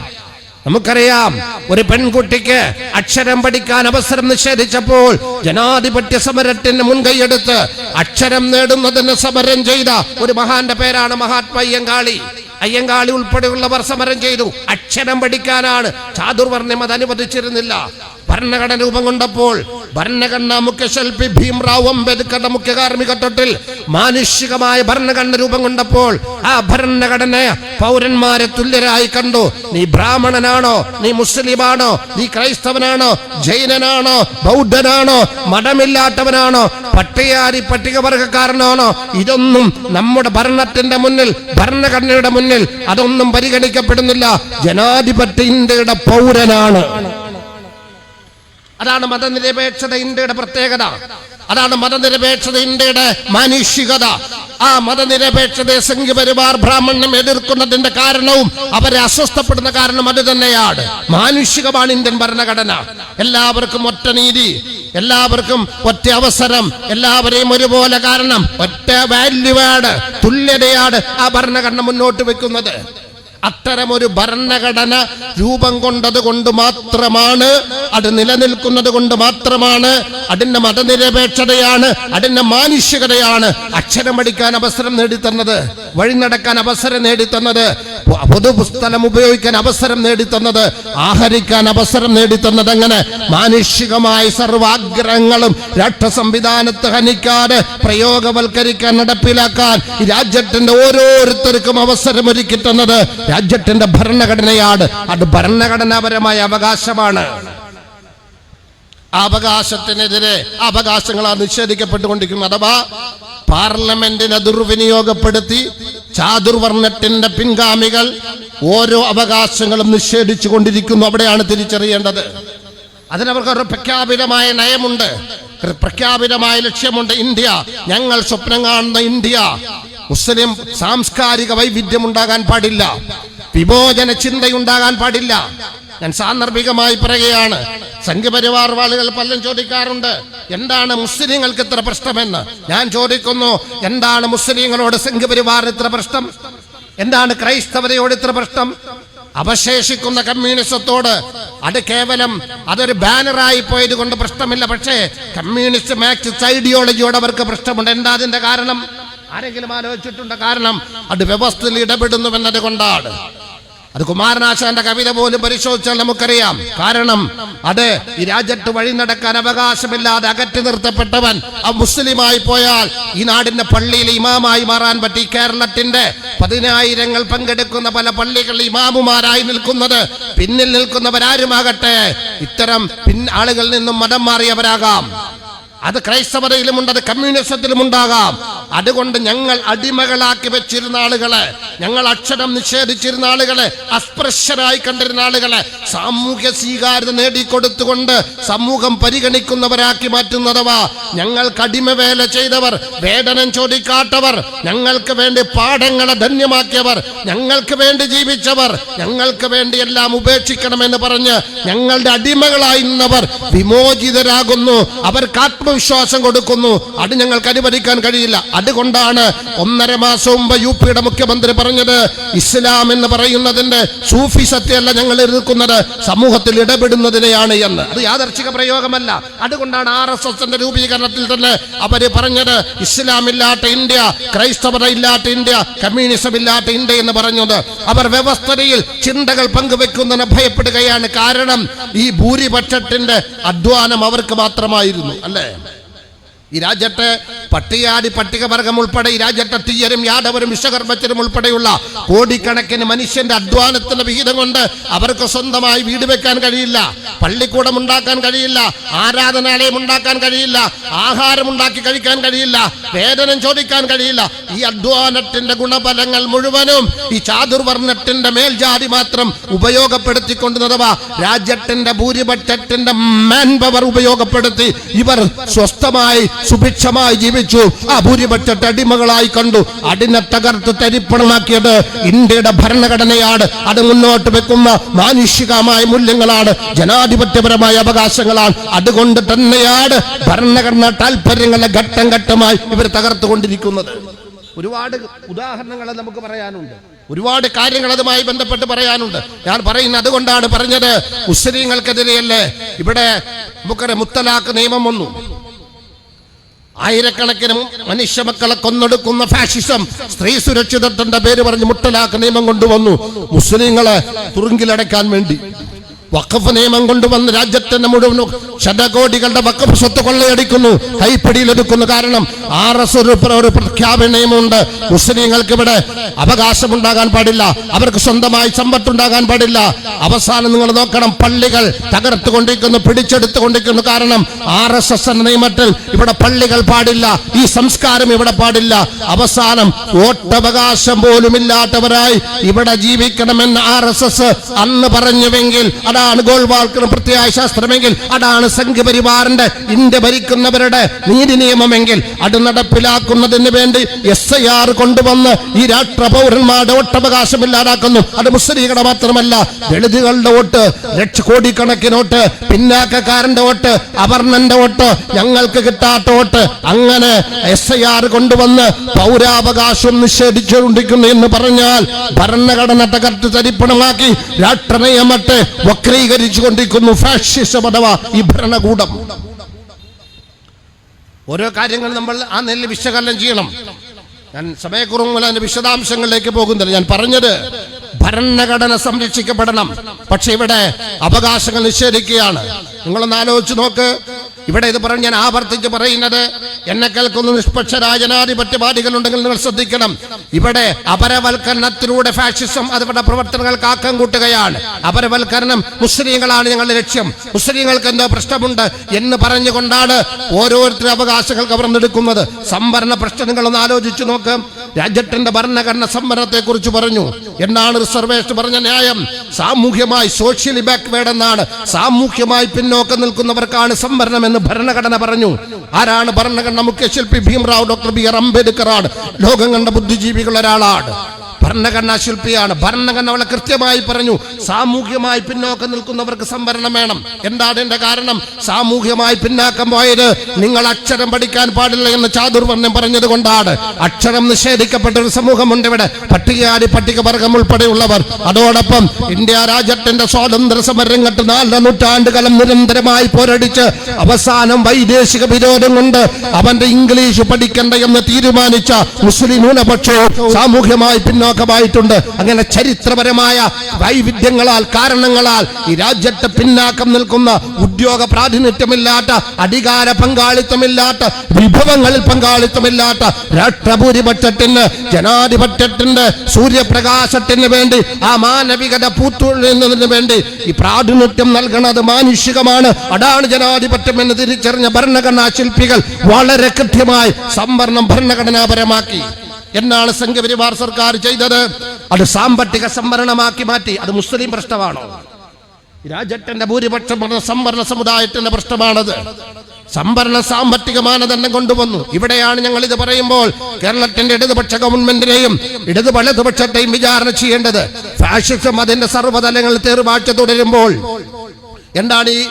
നമുക്കറിയാം, ഒരു പെൺകുട്ടിക്ക് അക്ഷരം പഠിക്കാൻ അവസരം നിഷേധിച്ചപ്പോൾ ജനാധിപത്യ സമരത്തിന് മുൻകൈയെടുത്ത് അക്ഷരം നേടുന്നതിന് സമരം ചെയ്ത ഒരു മഹാന്റെ പേരാണ് മഹാത്മാ അയ്യങ്കാളി. അയ്യങ്കാളി ഉൾപ്പെടെയുള്ളവർ സമരം ചെയ്തു. അക്ഷരം പഠിക്കാനാണ്. ചാതുർവർണ്ണ്യം അത് അനുവദിച്ചിരുന്നില്ല. ഭരണഘടന രൂപം കൊണ്ടപ്പോൾ ഭരണഘടനാ മുഖ്യശില്പി ഭീംറാവു അംബേദ്കറുടെ മുഖ്യ കാർമ്മികത്വത്തിൽ മാനുഷികമായ ഭരണഘടന രൂപം കൊണ്ടപ്പോൾ ആ ഭരണഘടന പൗരന്മാരെ തുല്യരായി കണ്ടു. നീ ബ്രാഹ്മണനാണോ, നീ മുസ്ലിമാണോ, നീ ക്രൈസ്തവനാണോ, ജൈനനാണോ, ബൗദ്ധനാണോ, മതമില്ലാത്തവനാണോ, പട്ടികജാതി പട്ടികവർഗക്കാരനാണോ, ഇതൊന്നും നമ്മുടെ ഭരണത്തിന്റെ മുന്നിൽ, ഭരണഘടനയുടെ മുന്നിൽ അതൊന്നും പരിഗണിക്കപ്പെടുന്നില്ല. ജനാധിപത്യ ഇന്ത്യയുടെ പൗരനാണ്. അതാണ് മതനിരപേക്ഷത ഇന്ത്യയുടെ പ്രത്യേകത. അതാണ് മതനിരപേക്ഷത ഇന്ത്യയുടെ മാനുഷികത. ആ മതനിരപേക്ഷതയെ സംഘപരിവാർ ബ്രാഹ്മണ്യം എതിർക്കുന്നതിന്റെ കാരണവും അവരെ അസ്വസ്ഥപ്പെടുന്ന കാരണം അത് തന്നെയാണ്. മാനുഷികമാണ് ഇന്ത്യൻ ഭരണഘടന. എല്ലാവർക്കും ഒറ്റ നീതി, എല്ലാവർക്കും ഒറ്റ അവസരം, എല്ലാവരെയും ഒരുപോലെ. കാരണം ഒറ്റ വാല്യൂവാണ്, തുല്യതയാണ് ആ ഭരണഘടന മുന്നോട്ട് വെക്കുന്നത്. അത്തരമൊരു ഭരണഘടന രൂപം കൊണ്ടത് കൊണ്ട് മാത്രമാണ്, അത് നിലനിൽക്കുന്നത് കൊണ്ട് മാത്രമാണ്, അതിന്റെ മതനിരപേക്ഷതയാണ്, അതിന്റെ മാനുഷികതയാണ് അക്ഷരം പഠിക്കാൻ അവസരം നേടിത്തന്നത്, വഴി നടക്കാൻ അവസരം നേടിത്തന്നത്, പൊതുസ്ഥലം ഉപയോഗിക്കാൻ അവസരം നേടിത്തന്നത്, ആഹരിക്കാൻ അവസരം നേടിത്തന്നത്. അങ്ങനെ മാനുഷികമായ സർവാഗ്രഹങ്ങളും രാഷ്ട്ര സംവിധാനത്തെ ഹനിക്കാതെ പ്രയോഗവൽക്കരിക്കാൻ, നടപ്പിലാക്കാൻ രാജ്യത്തിന്റെ ഓരോരുത്തർക്കും അവസരം ഒരുക്കി തന്നത് രാജ്യത്തിന്റെ ഭരണഘടനയാണ്. അത് ഭരണഘടനാപരമായ അവകാശമാണ്. ആ അവകാശത്തിനെതിരെ അവകാശങ്ങളാണ് നിഷേധിക്കപ്പെട്ടുകൊണ്ടിരിക്കുന്നത്. അഥവാ പാർലമെന്റിനെ ദുർവിനിയോഗപ്പെടുത്തി ചാതുർവർണ്ണത്തിന്റെ പിൻഗാമികൾ ഓരോ അവകാശങ്ങളും നിഷേധിച്ചു കൊണ്ടിരിക്കുന്നു. അവിടെയാണ് തിരിച്ചറിയേണ്ടത്. അതിനവർക്ക് ഒരു പ്രഖ്യാപിതമായ നയമുണ്ട്, പ്രഖ്യാപിതമായ ലക്ഷ്യമുണ്ട്. ഇന്ത്യ, ഞങ്ങൾ സ്വപ്നം കാണുന്ന ഇന്ത്യ, മുസ്ലിം സാംസ്കാരിക വൈവിധ്യം ഉണ്ടാകാൻ പാടില്ല, വിമോചന ചിന്തയുണ്ടാകാൻ പാടില്ല. ഞാൻ സാന്ദർഭികമായി പറയുകയാണ്. സംഘപരിവാർ ആളുകൾ പലരും ചോദിക്കാറുണ്ട്, എന്താണ് മുസ്ലിങ്ങൾക്ക് ഇത്ര പ്രശ്നമെന്ന്. ഞാൻ ചോദിക്കുന്നു, എന്താണ് മുസ്ലിങ്ങളോട് സംഘപരിവാറിന് ഇത്ര പ്രശ്നം? എന്താണ് ക്രൈസ്തവതയോട് ഇത്ര പ്രശ്നം? അവശേഷിക്കുന്ന കമ്മ്യൂണിസത്തോട് അത് കേവലം അതൊരു ബാനറായി പോയത് കൊണ്ട് പ്രശ്നമില്ല. പക്ഷേ കമ്മ്യൂണിസ്റ്റ് മാർക്സിസ്റ്റ് ഐഡിയോളജിയോട് അവർക്ക് പ്രശ്നമുണ്ട്. എന്താ അതിന്റെ കാരണം? ആരെങ്കിലും ആലോചിച്ചിട്ടുണ്ട്? കാരണം അത് വ്യവസ്ഥയിൽ ഇടപെടുന്നുവെന്നത് കൊണ്ടാണ്. അത് കുമാരനാശാന്റെ കവിത പോലും പരിശോധിച്ചാൽ നമുക്കറിയാം. കാരണം അത് ഈ രാജ്യത്ത് വഴി നടക്കാൻ അവകാശമില്ലാതെ അകറ്റി നിർത്തപ്പെട്ടവൻ മുസ്ലിമായി പോയാൽ ഈ നാടിന്റെ പള്ളിയിൽ ഇമാമായി മാറാൻ പറ്റി. കേരളത്തിന്റെ 10,000 പങ്കെടുക്കുന്ന പല പള്ളികളിൽ ഇമാമുമാരായി നിൽക്കുന്നത് പിന്നിൽ നിൽക്കുന്നവരാരുമാകട്ടെ ഇത്തരം ആളുകളിൽ നിന്നും മതം മാറിയവരാകാം. അത് ക്രൈസ്തവതയിലുമുണ്ട്, അത് കമ്മ്യൂണിസത്തിലും ഉണ്ടാകാം. അതുകൊണ്ട് ഞങ്ങൾ അടിമകളാക്കി വെച്ചിരുന്ന ആളുകളെ, ഞങ്ങൾ അക്ഷരം നിഷേധിച്ചിരുന്ന ആളുകളെ, അസ്പൃശ്യരായി കണ്ടിരുന്ന ആളുകളെ സാമൂഹ്യ സ്വീകാര്യത നേടിക്കൊടുത്തുകൊണ്ട് സമൂഹം പരിഗണിക്കുന്നവരാക്കി മാറ്റുന്നതവാ. ഞങ്ങൾക്ക് അടിമവേല ചെയ്തവർ, വേതനം ചോദിക്കാത്തവർ, ഞങ്ങൾക്ക് വേണ്ടി പാഠങ്ങളെ ധന്യമാക്കിയവർ, ഞങ്ങൾക്ക് വേണ്ടി ജീവിച്ചവർ, ഞങ്ങൾക്ക് വേണ്ടി എല്ലാം ഉപേക്ഷിക്കണമെന്ന് പറഞ്ഞ് ഞങ്ങളുടെ അടിമകളായിരുന്നവർ വിമോചിതരാകുന്നു. അവർക്ക് ആത്മവിശ്വാസം കൊടുക്കുന്നു. അത് ഞങ്ങൾക്ക് അനുവദിക്കാൻ കഴിയില്ല. അതുകൊണ്ടാണ് 1.5 മാസം മുമ്പ് UP-യുടെ മുഖ്യമന്ത്രി പറഞ്ഞത്, ഇസ്ലാം എന്ന് പറയുന്നതിന്റെ സൂഫിസത്തെയല്ല ഞങ്ങൾ എതിർക്കുന്നത്, സമൂഹത്തിൽ ഇടപെടുന്നതിനെയാണ് എന്ന്. അത് യാദർച്ഛിക പ്രയോഗമല്ല. അതുകൊണ്ടാണ് RSSന്റെ രൂപീകരണത്തിൽ തന്നെ അവര് പറഞ്ഞത് ഇസ്ലാം ഇല്ലാത്ത ഇന്ത്യ, ക്രൈസ്തവത ഇല്ലാത്ത ഇന്ത്യ, കമ്മ്യൂണിസം ഇല്ലാത്ത ഇന്ത്യ എന്ന് പറഞ്ഞത്. അവർ വ്യവസ്ഥയിൽ ചിന്തകൾ പങ്കുവെക്കുന്നതിന് ഭയപ്പെടുകയാണ്. കാരണം ഈ ഭൂരിപക്ഷത്തിന്റെ അധ്വാനം അവർക്ക് മാത്രമായിരുന്നു. അല്ലേ? ഈ രാജ്യത്തെ പട്ടികാടി പട്ടികവർഗം ഉൾപ്പെടെ, ഈ രാജ്യത്തെ തീയരും യാദവരും വിശ്വകർമ്മച്ചരും ഉൾപ്പെടെയുള്ള കോടിക്കണക്കിന് മനുഷ്യന്റെ അധ്വാനത്തിന്റെ വിഹിതം കൊണ്ട് അവർക്ക് സ്വന്തമായി വീട് വെക്കാൻ കഴിയില്ല, പള്ളിക്കൂടം ഉണ്ടാക്കാൻ കഴിയില്ല, ആരാധനാലയം ഉണ്ടാക്കാൻ കഴിയില്ല, ആഹാരം ഉണ്ടാക്കി കഴിക്കാൻ കഴിയില്ല, വേതനം ചോദിക്കാൻ കഴിയില്ല. ഈ അധ്വാനത്തിന്റെ ഗുണഫലങ്ങൾ മുഴുവനും ഈ ചാതുർവർണ്ണത്തിന്റെ മേൽജാതി മാത്രം ഉപയോഗപ്പെടുത്തിക്കൊണ്ടുവന്നവ. രാജ്യത്തിന്റെ ഭൂരിപക്ഷത്തിന്റെ മാൻ പവർ ഉപയോഗപ്പെടുത്തി ഇവർ സ്വസ്ഥമായി സുഭിക്ഷമായി ജീവിച്ചു. ആ ഭൂരിപക്ഷത്തെ അടിമകളായി കണ്ടു. അതിനെ തകർത്ത് തരിപ്പണമാക്കിയത് ഇന്ത്യയുടെ ഭരണഘടനയാണ്. അത് മുന്നോട്ട് വെക്കുന്ന മാനുഷികമായ മൂല്യങ്ങളാണ്, ജനാധിപത്യപരമായ അവകാശങ്ങളാണ്. അതുകൊണ്ട് തന്നെയാണ് ഭരണഘടനാ താല്പര്യങ്ങളെ ഘട്ടം ഘട്ടമായി ഇവർ തകർത്തുകൊണ്ടിരിക്കുന്നത്. ഒരുപാട് ഉദാഹരണങ്ങൾ നമുക്ക് പറയാനുണ്ട്, ഒരുപാട് കാര്യങ്ങൾ അതുമായി ബന്ധപ്പെട്ട് പറയാനുണ്ട്. ഞാൻ പറയുന്നത് അതുകൊണ്ടാണ് പറഞ്ഞത്, മുസ്ലിങ്ങൾക്കെതിരെയല്ലേ ഇവിടെ നമുക്കറിയാം മുത്തലാഖ് നിയമം വന്നു. ആയിരക്കണക്കിന് മനുഷ്യ മക്കളെ കൊന്നൊടുക്കുന്ന ഫാഷിസം, സ്ത്രീ സുരക്ഷിതത്വത്തിന്റെ പേര് പറഞ്ഞ് മുത്തലാഖ് നിയമം കൊണ്ടുവന്നു മുസ്ലിങ്ങളെ തുറുങ്കിലടക്കാൻ വേണ്ടി. വഖഫ് നിയമം കൊണ്ടുവന്ന് രാജ്യത്തിന്റെ മുഴുവൻ ശതകോടികളുടെ വഖഫ് സ്വത്ത് കൊള്ളയടിക്കുന്നു, കൈപ്പിടിയിലെടുക്കുന്നു. കാരണം ഒരു പ്രഖ്യാപന നിയമമുണ്ട്, മുസ്ലിങ്ങൾക്ക് ഇവിടെ അവകാശമുണ്ടാകാൻ പാടില്ല, അവർക്ക് സ്വന്തമായി സമ്പത്തുണ്ടാകാൻ പാടില്ല. അവസാനം നിങ്ങൾ നോക്കണം, പള്ളികൾ തകർത്തുകൊണ്ടിരിക്കുന്നു, പിടിച്ചെടുത്തുകൊണ്ടിരിക്കുന്നു. കാരണം RSS എന്ന നിയമത്തിൽ ഇവിടെ പള്ളികൾ പാടില്ല, ഈ സംസ്കാരം ഇവിടെ പാടില്ല. അവസാനം വോട്ടവകാശം പോലും ഇല്ലാത്തവരായി ഇവിടെ ജീവിക്കണമെന്ന് RSS അന്ന് പറഞ്ഞുവെങ്കിൽ അതാണ് ഗോൾവാൾക്കർ പ്രത്യയ ശാസ്ത്രമെങ്കിൽ, അതാണ് സംഘപരിവാറിന്റെ ഇന്ത്യ ഭരിക്കുന്നവരുടെ നീതി നിയമമെങ്കിൽ, അത് നടപ്പിലാക്കുന്നതിന് വേണ്ടി SIR കൊണ്ടുവന്ന് ഈ രാഷ്ട്ര പൗരന്മാരുടെ വോട്ടവകാശം ഇല്ലാതാക്കുന്നു. അത് മുസ്ലിങ്ങളുടെ മാത്രമല്ല, ദളിതുകളുടെ വോട്ട്, കോടിക്കണക്കിന് വോട്ട്, പിന്നാക്കക്കാരന്റെ വോട്ട്, അവർണന്റെ വോട്ട്, ഞങ്ങൾക്ക് കിട്ടാത്ത വോട്ട്, അങ്ങനെ SIR കൊണ്ടുവന്ന് പൗരാവകാശം നിഷേധിച്ചുകൊണ്ടിരിക്കുന്നു എന്ന് പറഞ്ഞാൽ ഭരണഘടന തകർത്ത് തരിപ്പണമാക്കി രാഷ്ട്ര നിയമത്തെ വക്രീകരിച്ചു കൊണ്ടിരിക്കുന്നു ഫാഷിസം അഥവാ ഈ ഭരണകൂടം. ഓരോ കാര്യങ്ങൾ നമ്മൾ ആ നിലയിൽ വിശകലനം ചെയ്യണം. ഞാൻ സമയക്കുറവുള്ള അതിന്റെ വിശദാംശങ്ങളിലേക്ക് പോകുന്നില്ല. ഞാൻ പറഞ്ഞത് ഭരണഘടന സംരക്ഷിക്കപ്പെടണം, പക്ഷെ ഇവിടെ അവകാശങ്ങൾ നിഷേധിക്കുകയാണ്. നിങ്ങളൊന്ന് ആലോചിച്ച് നോക്ക്. ഇവിടെ ഇത് പറഞ്ഞ് ഞാൻ ആവർത്തിച്ച് പറയുന്നത്, എന്നെ കേൾക്കുന്ന നിഷ്പക്ഷരായ ജനാധിപത്യവാദികളുണ്ടെങ്കിൽ നിങ്ങൾ ശ്രദ്ധിക്കണം. ഇവിടെ അപരവൽക്കരണത്തിലൂടെ ഫാഷിസം അതിവിടെ പ്രവർത്തനങ്ങൾക്ക് ആക്കം കൂട്ടുകയാണ്. അപരവൽക്കരണം, മുസ്ലിങ്ങളാണ് ഞങ്ങളുടെ ലക്ഷ്യം, മുസ്ലിങ്ങൾക്ക് എന്തോ പ്രശ്നമുണ്ട് എന്ന് പറഞ്ഞുകൊണ്ടാണ് ഓരോരുത്തരും അവകാശങ്ങൾ കവർന്നെടുക്കുന്നത്. സംവരണ പ്രശ്നം നിങ്ങളൊന്ന് ആലോചിച്ചു നോക്ക്. രാജ്യത്തിന്റെ ഭരണഘടന സംവരണത്തെ കുറിച്ച് പറഞ്ഞു. എന്താണ് റിസർവേഷൻ പറഞ്ഞ ന്യായം? സാമൂഹ്യമായി സോഷ്യലി ബാക്ക്വേർഡ് എന്നാണ്. സാമൂഹ്യമായി പിന്നോക്കം നിൽക്കുന്നവർക്കാണ് സംവരണം എന്ന് ഭരണഘടന പറഞ്ഞു. ആരാണ് ഭരണഘടന മുഖ്യശില്പി? ഭീംറാവ് ഡോക്ടർ BR അംബേദ്കർ ആണ്. ലോകം കണ്ട ബുദ്ധിജീവികൾ ഒരാളാണ്, ഭരണഘടനാ ശില്പിയാണ്. ഭരണഘടന വളരെ കൃത്യമായി പറഞ്ഞു, സാമൂഹ്യമായി പിന്നോക്കം നിൽക്കുന്നവർക്ക് സംവരണം വേണം. എന്താണ് എന്റെ കാരണം? സാമൂഹ്യമായി പിന്നാക്കം പോയത് നിങ്ങൾ അക്ഷരം പഠിക്കാൻ പാടില്ല എന്ന് ചാതുർവർണ്ണം പറഞ്ഞത് കൊണ്ടാണ്. അക്ഷരം നിഷേധിക്കപ്പെട്ട ഒരു സമൂഹമുണ്ട് ഇവിടെ, പട്ടികജാതി പട്ടികവർഗം ഉൾപ്പെടെയുള്ളവർ. അതോടൊപ്പം ഇന്ത്യ രാജ്യത്തിന്റെ സ്വാതന്ത്ര്യ സമരരംഗത്ത് 4 നൂറ്റാണ്ടുകാലം നിരന്തരമായി പോരടിച്ച് അവസാനം വൈദേശിക വിരോധം കൊണ്ട് അവന്റെ ഇംഗ്ലീഷ് പഠിക്കണ്ട എന്ന് തീരുമാനിച്ച മുസ്ലിം ന്യൂനപക്ഷവും സാമൂഹ്യമായി പിന്നോക്കം ഭാഗമായിട്ടുണ്ട്. അങ്ങനെ ചരിത്രപരമായ വൈവിധ്യങ്ങളാൽ കാരണങ്ങളാൽ ഈ രാജ്യത്തെ പിന്നാക്കം നിൽക്കുന്ന ഉദ്യോഗ പ്രാതിനിധ്യമില്ലാത്ത അധികാര പങ്കാളിത്തമില്ലാത്ത വിഭവങ്ങളിൽ പങ്കാളിത്തമില്ലാത്ത രാഷ്ട്രഭൂരിപക്ഷത്തിന് ജനാധിപത്യത്തിന്റെ സൂര്യപ്രകാശത്തിന് വേണ്ടി ആ മാനവികത പൂത്തുന്നതിന് വേണ്ടി ഈ പ്രാതിനിധ്യം നൽകുന്നത് മാനുഷികമാണ്. അതാണ് ജനാധിപത്യം എന്ന് തിരിച്ചറിഞ്ഞ ഭരണഘടനാ ശില്പികൾ വളരെ കൃത്യമായി സംവരണം ഭരണഘടനാപരമാക്കി. എന്നാണ് സംഘപരിവാർ സർക്കാർ ചെയ്തത്? അത് സാമ്പത്തിക സംവരണമാക്കി മാറ്റി. അത് മുസ്ലിം പ്രശ്നമാണോ? രാജ്യത്തിന്റെ ഭൂരിപക്ഷം സംവരണ സമുദായത്തിന്റെ പ്രശ്നമാണത്. സംവരണ സാമ്പത്തിക മാനദണ്ഡം കൊണ്ടുവന്നു. ഇവിടെയാണ് ഞങ്ങൾ ഇത് പറയുമ്പോൾ കേരളത്തിന്റെ ഇടതുപക്ഷ ഗവൺമെന്റിനെയും വലതുപക്ഷത്തെയും വിചാരണ ചെയ്യേണ്ടത്. ഫാഷിസം അതിന്റെ സർവ്വതലങ്ങളിൽ തേർവാഴ്ച തുടരുമ്പോൾ എന്താണ് ഈ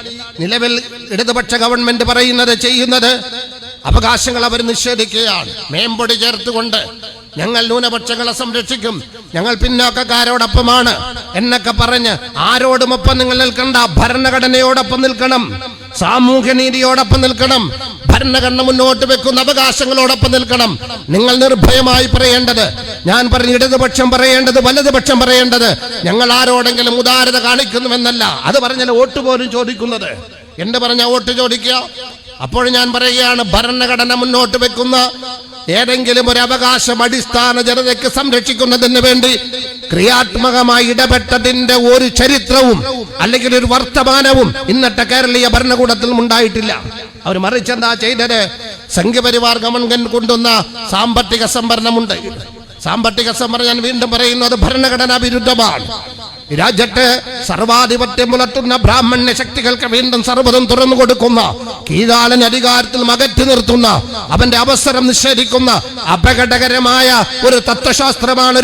നിലവിൽ ഇടതുപക്ഷ ഗവൺമെന്റ് പറയുന്നത്, ചെയ്യുന്നത്? അവകാശങ്ങൾ അവർ നിഷേധിക്കുകയാണ്. മേമ്പൊടി ചേർത്തുകൊണ്ട് ഞങ്ങൾ ന്യൂനപക്ഷങ്ങളെ സംരക്ഷിക്കും, ഞങ്ങൾ പിന്നോക്കക്കാരോടൊപ്പമാണ് എന്നൊക്കെ പറഞ്ഞ് ആരോടുമൊപ്പം നിങ്ങൾ നിൽക്കണ്ട, ഭരണഘടനയോടൊപ്പം നിൽക്കണം, സാമൂഹ്യനീതിയോടൊപ്പം നിൽക്കണം, ഭരണഘടന മുന്നോട്ട് വെക്കുന്ന അവകാശങ്ങളോടൊപ്പം നിൽക്കണം. നിങ്ങൾ നിർഭയമായി പറയേണ്ടത്, ഞാൻ പറഞ്ഞ ഇടതുപക്ഷം പറയേണ്ടത്, വലതുപക്ഷം പറയേണ്ടത്, ഞങ്ങൾ ആരോടെങ്കിലും ഉദാരത കാണിക്കുന്നുവെന്നല്ല. അത് പറഞ്ഞാൽ വോട്ട് പോലും ചോദിക്കുന്നത്. എന്ത് പറഞ്ഞ വോട്ട് ചോദിക്കുക? അപ്പോൾ ഞാൻ പറയുകയാണ്, ഭരണഘടന മുന്നോട്ട് വെക്കുന്ന ഏതെങ്കിലും ഒരു അവകാശം അടിസ്ഥാന ജനതയ്ക്ക് സംരക്ഷിക്കുന്നതിന് വേണ്ടി ക്രിയാത്മകമായി ഇടപെട്ടതിന്റെ ഒരു ചരിത്രവും അല്ലെങ്കിൽ ഒരു വർത്തമാനവും ഇന്നത്തെ കേരളീയ ഭരണകൂടത്തിൽ ഉണ്ടായിട്ടില്ല. അവർ മറിച്ചെന്താ ചെയ്തത്? സംഘപരിവാർ ഗവൺമെന്റ് കൊണ്ടുവന്ന സാമ്പത്തിക സംവരണമുണ്ട്. സാമ്പത്തിക സംവരണം ഞാൻ വീണ്ടും പറയുന്നത് ഭരണഘടനാ വിരുദ്ധമാണ്. രാജ്യത്തെ സർവാധിപത്യം പുലർത്തുന്ന ബ്രാഹ്മണ്യ ശക്തികൾക്ക് വീണ്ടും സർവ്വതും തുറന്നു കൊടുക്കുന്ന, കീഴാളൻ അധികാരത്തിൽ അകറ്റി നിർത്തുന്ന, അവന്റെ അവസരം നിഷേധിക്കുന്ന അപകടകരമായ ഒരു തത്വശാസ്ത്രമാണ്,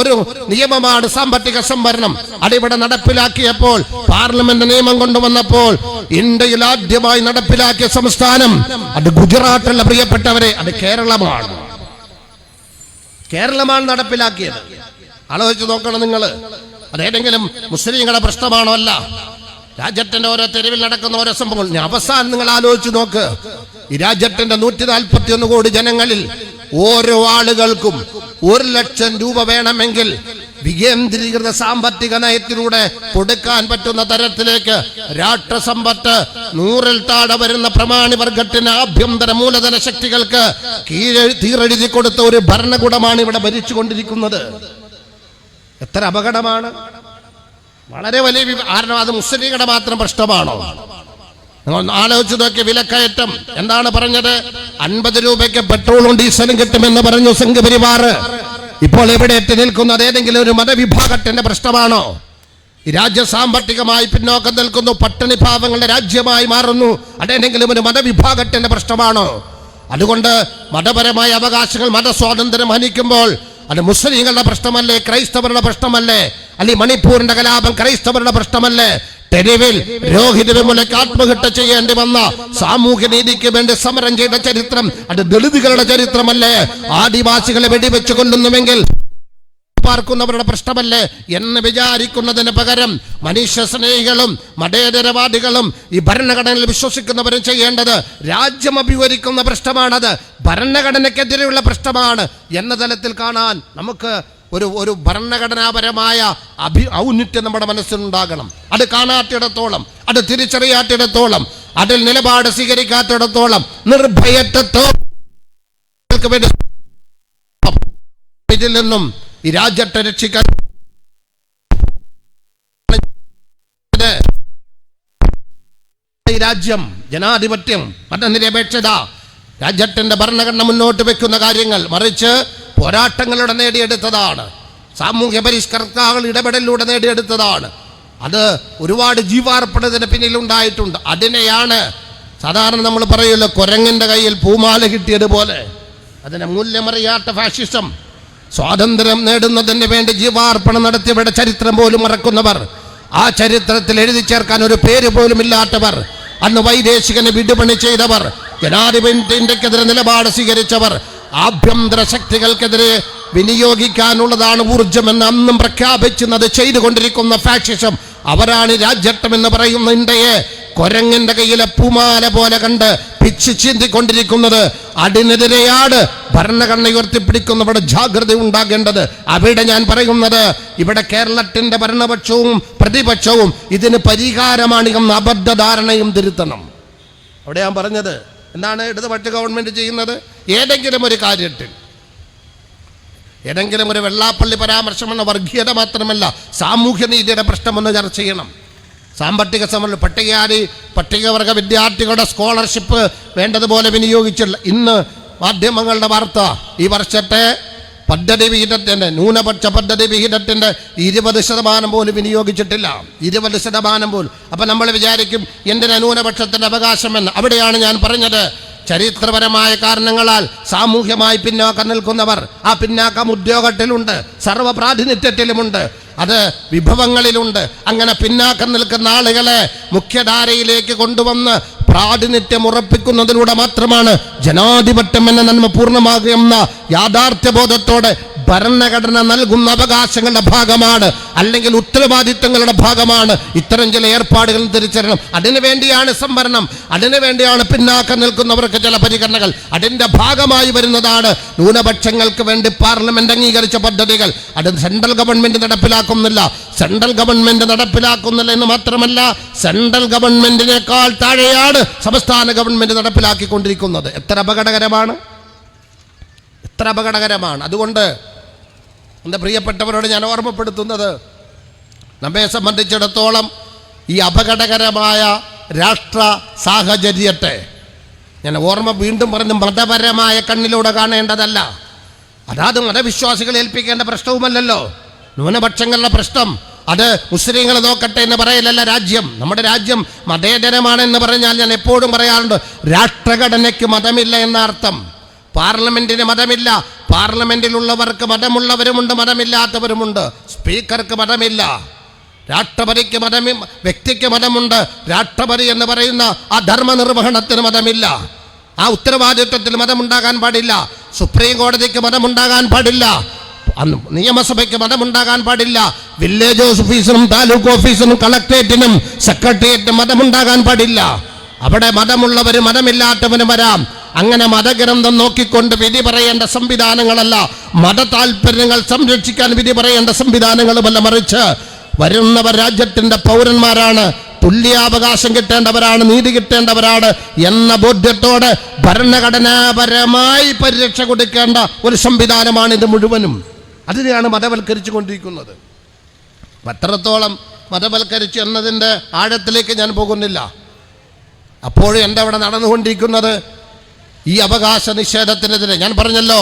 ഒരു നിയമമാണ് സാമ്പത്തിക സംവരണം. അതിവിടെ നടപ്പിലാക്കിയപ്പോൾ, പാർലമെന്റ് നിയമം കൊണ്ടുവന്നപ്പോൾ ഇന്ത്യയിൽ ആദ്യമായി നടപ്പിലാക്കിയ സംസ്ഥാനം അത് ഗുജറാത്തല്ല പ്രിയപ്പെട്ടവരെ, അത് കേരളമാണ്. കേരളമാണ് നടപ്പിലാക്കിയത്. ആലോചിച്ച് നോക്കണം നിങ്ങൾ. അതേതെങ്കിലും മുസ്ലിങ്ങളുടെ പ്രശ്നമാണോ? അല്ല. രാജ്യത്തിന്റെ ഓരോ തെരുവിൽ നടക്കുന്ന ഓരോ സംഭവങ്ങൾ അവസാനം നിങ്ങൾ ആലോചിച്ച് നോക്ക്. ഈ രാജ്യത്തിന്റെ 141 കോടി ജനങ്ങളിൽ ഓരോ ആളുകൾക്കും 1 ലക്ഷം രൂപ വേണമെങ്കിൽ വികേന്ദ്രീകൃത സാമ്പത്തിക നയത്തിലൂടെ കൊടുക്കാൻ പറ്റുന്ന തരത്തിലേക്ക് രാഷ്ട്രസമ്പത്ത് 100-ൽ താഴെ വരുന്ന പ്രമാണി വർഗത്തിന്, ആഭ്യന്തര മൂലധന ശക്തികൾക്ക് തീരെഴുതി കൊടുത്ത ഒരു ഭരണകൂടമാണ് ഇവിടെ ഭരിച്ചുകൊണ്ടിരിക്കുന്നത്. എത്ര അപകടമാണ്! വളരെ വലിയ കാരണം. അത് മുസ്ലിങ്ങളുടെ മാത്രം പ്രശ്നമാണോ? നിങ്ങൾ ആലോചിച്ച് നോക്കിയ വിലക്കയറ്റം എന്താണ് പറഞ്ഞത്? 50 രൂപയ്ക്ക് പെട്രോളും ഡീസലും കിട്ടുമെന്ന് പറഞ്ഞു സംഘപരിവാർ. ഇപ്പോൾ എവിടെ എത്തി നിൽക്കുന്നത്? ഏതെങ്കിലും ഒരു മതവിഭാഗത്തിന്റെ പ്രശ്നമാണോ? ഈ രാജ്യം സാമ്പത്തികമായി പിന്നോക്കം നിൽക്കുന്നു, പട്ടിണി പാവങ്ങളുടെ രാജ്യമായി മാറുന്നു. അതേതെങ്കിലും ഒരു മതവിഭാഗത്തിന്റെ പ്രശ്നമാണോ? അതുകൊണ്ട് മതപരമായ അവകാശങ്ങൾ, മതസ്വാതന്ത്ര്യം ഹനിക്കുമ്പോൾ അത് മുസ്ലിങ്ങളുടെ പ്രശ്നമല്ലേ? ക്രൈസ്തവരുടെ പ്രശ്നമല്ലേ? അല്ലെങ്കിൽ മണിപ്പൂരിന്റെ കലാപം ക്രൈസ്തവരുടെ പ്രശ്നമല്ലേ? തെരുവിൽ രോഹിത് വെമുലയ്ക്ക് ആത്മഹത്യ ചെയ്യേണ്ടി വന്ന, സാമൂഹ്യ നീതിക്ക് വേണ്ടി സമരം ചെയ്ത ചരിത്രം അത് ദളിതുകളുടെ ചരിത്രമല്ലേ? ആദിവാസികളെ വെടിവെച്ച് കൊല്ലുന്നുവെങ്കിൽ പാർക്കുന്നവരുടെ പ്രശ്നമല്ലേ എന്ന് വിചാരിക്കുന്നതിന് പകരം മനുഷ്യ സ്നേഹികളും മതേതരവാദികളും ഈ ഭരണഘടനയിൽ വിശ്വസിക്കുന്നവരും ചെയ്യേണ്ടത്, രാജ്യം അഭിമുഖീകരിക്കുന്ന പ്രശ്നമാണത്, ഭരണഘടനയ്ക്കെതിരെയുള്ള പ്രശ്നമാണ് എന്ന തലത്തിൽ കാണാൻ നമുക്ക് ഒരു ഭരണഘടനാപരമായ ഔന്നിത്യം നമ്മുടെ മനസ്സിലുണ്ടാകണം. അത് കാണാത്തിടത്തോളം, അത് തിരിച്ചറിയാത്തിടത്തോളം, അതിൽ നിലപാട് സ്വീകരിക്കാത്തിടത്തോളം നിർഭയത്വം ഇതിൽ നിന്നും ഈ രാജ്യത്തെ രക്ഷിക്കാൻ ഈ രാജ്യം ജനാധിപത്യം, മതനിരപേക്ഷത, രാജ്യത്തിന്റെ ഭരണഘടന മുന്നോട്ട് വെക്കുന്ന കാര്യങ്ങൾ മറിച്ച് പോരാട്ടങ്ങളിലൂടെ നേടിയെടുത്തതാണ്. സാമൂഹ്യ പരിഷ്കർത്താക്കൾ ഇടപെടലിലൂടെ നേടിയെടുത്തതാണ്. അത് ഒരുപാട് ജീവാർപ്പണത്തിന് പിന്നിലുണ്ടായിട്ടുണ്ട്. അതിനെയാണ് സാധാരണ നമ്മൾ പറയുമല്ലോ, കുരങ്ങിന്റെ കയ്യിൽ പൂമാല കിട്ടിയതുപോലെ. അതിനെ മൂല്യമറിയാത്ത ഫാഷിസം, സ്വാതന്ത്ര്യം നേടുന്നതിന് വേണ്ടി ജീവാർപ്പണം നടത്തിയവരുടെ ചരിത്രം പോലും മറക്കുന്നവർ, ആ ചരിത്രത്തിൽ എഴുതി ചേർക്കാൻ ഒരു പേര് പോലും ഇല്ലാത്തവർ, അന്ന് വൈദേശികനെ വിടുപണി ചെയ്തവർ, ജനാധിപത്യക്കെതിരെ നിലപാട് സ്വീകരിച്ചവർ, ആഭ്യന്തര ശക്തികൾക്കെതിരെ വിനിയോഗിക്കാനുള്ളതാണ് ഊർജമെന്ന് അന്നും പ്രഖ്യാപിക്കുന്നത് ചെയ്തുകൊണ്ടിരിക്കുന്ന ഫാഷിസം, അവരാണ് രാജ്യത്വം എന്ന് പറയുന്ന ഇന്ത്യയെ കൊരങ്ങന്റെ കയ്യിലെ പൂമാല പോലെ കണ്ട് പിച്ച് ചീന്തിക്കൊണ്ടിരിക്കുന്നത്, അതിനെതിരെയാണ് ഭരണഘടന ഉയർത്തിപ്പിടിക്കുന്നവിടെ ജാഗ്രത ഉണ്ടാകേണ്ടത്. അവിടെ ഞാൻ പറയുന്നത്, ഇവിടെ കേരളത്തിന്റെ ഭരണപക്ഷവും പ്രതിപക്ഷവും ഇതിന് പരിഹാരമാണ് എന്ന അബദ്ധധാരണയും തിരുത്തണം. അവിടെ ഞാൻ പറഞ്ഞത് എന്താണ് ഇടതുപക്ഷ ഗവൺമെന്റ് ചെയ്യുന്നത്? ഏതെങ്കിലും ഒരു കാര്യത്തിൽ, ഏതെങ്കിലും ഒരു വെള്ളാപ്പള്ളി പരാമർശമെന്ന വർഗീയത മാത്രമല്ല, സാമൂഹ്യ നീതിയുടെ പ്രശ്നമൊന്ന് ചർച്ച ചെയ്യണം. സാമ്പത്തിക സമരം, പട്ടികവർഗ വിദ്യാർത്ഥികളുടെ സ്കോളർഷിപ്പ് വേണ്ടതുപോലെ വിനിയോഗിച്ചില്ല. ഇന്ന് മാധ്യമങ്ങളുടെ വാർത്ത, ഈ വർഷത്തെ പദ്ധതി വിഹിതത്തിൻ്റെ, ന്യൂനപക്ഷ പദ്ധതി വിഹിതത്തിൻ്റെ 20% പോലും വിനിയോഗിച്ചിട്ടില്ല. 20% പോലും. അപ്പം നമ്മൾ വിചാരിക്കും എന്തിനാ ന്യൂനപക്ഷത്തിൻ്റെ അവകാശമെന്ന്. അവിടെയാണ് ഞാൻ പറഞ്ഞത്, ചരിത്രപരമായ കാരണങ്ങളാൽ സാമൂഹ്യമായി പിന്നോക്കം നിൽക്കുന്നവർ ആ പിന്നാക്കം ഉദ്യോഗത്തിലുണ്ട്, സർവ്വപ്രാതിനിധ്യത്തിലുമുണ്ട്, അത് വിഭവങ്ങളിലുണ്ട്. അങ്ങനെ പിന്നാക്കം നിൽക്കുന്ന ആളുകളെ മുഖ്യധാരയിലേക്ക് കൊണ്ടുവന്ന് പ്രാതിനിധ്യം ഉറപ്പിക്കുന്നതിലൂടെ മാത്രമാണ് ജനാധിപത്യം എന്ന നന്മ പൂർണ്ണമാകുന്ന യാഥാർത്ഥ്യബോധത്തോടെ ഭരണഘടന നൽകുന്ന അവകാശങ്ങളുടെ ഭാഗമാണ്, അല്ലെങ്കിൽ ഉത്തരവാദിത്തങ്ങളുടെ ഭാഗമാണ് ഇത്തരം ചില ഏർപ്പാടുകൾ തിരിച്ചറിയണം. അതിനുവേണ്ടിയാണ് സംവരണം, അതിനുവേണ്ടിയാണ് പിന്നാക്കം നിൽക്കുന്നവർക്ക് ചില പരിഗണനകൾ. അതിൻ്റെ ഭാഗമായി വരുന്നതാണ് ന്യൂനപക്ഷങ്ങൾക്ക് വേണ്ടി പാർലമെന്റ് അംഗീകരിച്ച പദ്ധതികൾ. അത് സെൻട്രൽ ഗവൺമെന്റ് നടപ്പിലാക്കുന്നില്ല. സെൻട്രൽ ഗവൺമെന്റ് നടപ്പിലാക്കുന്നില്ല എന്ന് മാത്രമല്ല, സെൻട്രൽ ഗവൺമെന്റിനേക്കാൾ താഴെയാണ് സംസ്ഥാന ഗവൺമെന്റ് നടപ്പിലാക്കിക്കൊണ്ടിരിക്കുന്നത്. എത്ര അപകടകരമാണ്, എത്ര അപകടകരമാണ്. അതുകൊണ്ട് എൻ്റെ പ്രിയപ്പെട്ടവരോട് ഞാൻ ഓർമ്മപ്പെടുത്തുന്നത്, നമ്മെ സംബന്ധിച്ചിടത്തോളം ഈ അപകടകരമായ രാഷ്ട്ര സാഹചര്യത്തെ ഞാൻ വീണ്ടും പറഞ്ഞ് മതപരമായ കണ്ണിലൂടെ കാണേണ്ടതല്ല. അതാത് മതവിശ്വാസികളെ ഏൽപ്പിക്കേണ്ട പ്രശ്നവുമല്ലല്ലോ. ന്യൂനപക്ഷങ്ങളുടെ പ്രശ്നം അത് മുസ്ലിങ്ങൾ നോക്കട്ടെ എന്ന് പറയലല്ല രാജ്യം. നമ്മുടെ രാജ്യം മതേതരമാണെന്ന് പറഞ്ഞാൽ ഞാൻ എപ്പോഴും പറയാറുണ്ട്, രാഷ്ട്രഘടനയ്ക്ക് മതമില്ല എന്ന അർത്ഥം. പാർലമെന്റിന് മതമില്ല. പാർലമെന്റിലുള്ളവർക്ക് മതമുള്ളവരുമുണ്ട്, മതമില്ലാത്തവരുമുണ്ട്. സ്പീക്കർക്ക് മതമില്ല. രാഷ്ട്രപതിക്ക് വ്യക്തിക്ക് മതമുണ്ട്. രാഷ്ട്രപതി എന്ന് പറയുന്ന ആ ധർമ്മനിർവഹണത്തിന് മതമില്ല. ആ ഉത്തരവാദിത്വത്തിൽ മതമുണ്ടാകാൻ പാടില്ല. സുപ്രീം കോടതിക്ക് മതമുണ്ടാകാൻ പാടില്ല. നിയമസഭയ്ക്ക് മതമുണ്ടാകാൻ പാടില്ല. വില്ലേജ് ഓഫീസിനും താലൂക്ക് ഓഫീസിനും കളക്ടറേറ്റിനും സെക്രട്ടേറിയറ്റിനും മതമുണ്ടാകാൻ പാടില്ല. അവിടെ മതമുള്ളവരും മതമില്ലാത്തവനും വരാം. അങ്ങനെ മതഗ്രന്ഥം നോക്കിക്കൊണ്ട് വിധി പറയേണ്ട സംവിധാനങ്ങളല്ല, മത താല്പര്യങ്ങൾ സംരക്ഷിക്കാൻ വിധി പറയേണ്ട സംവിധാനങ്ങളുമല്ല, മറിച്ച് വരുന്നവർ രാജ്യത്തിന്റെ പൗരന്മാരാണ്, തുല്യാവകാശം കിട്ടേണ്ടവരാണ്, നീതി കിട്ടേണ്ടവരാണ് എന്ന ബോധ്യത്തോടെ ഭരണഘടനാപരമായി പരിരക്ഷ കൊടുക്കേണ്ട ഒരു സംവിധാനമാണ് ഇത് മുഴുവനും. അതിനെയാണ് മതവൽക്കരിച്ചു കൊണ്ടിരിക്കുന്നത്. എത്രത്തോളം മതവൽക്കരിച്ചു എന്നതിൻ്റെ ആഴത്തിലേക്ക് ഞാൻ പോകുന്നില്ല. അപ്പോഴും എൻ്റെ അവിടെ നടന്നുകൊണ്ടിരിക്കുന്നത് ഈ അവകാശ നിഷേധത്തിനെതിരെ ഞാൻ പറഞ്ഞല്ലോ,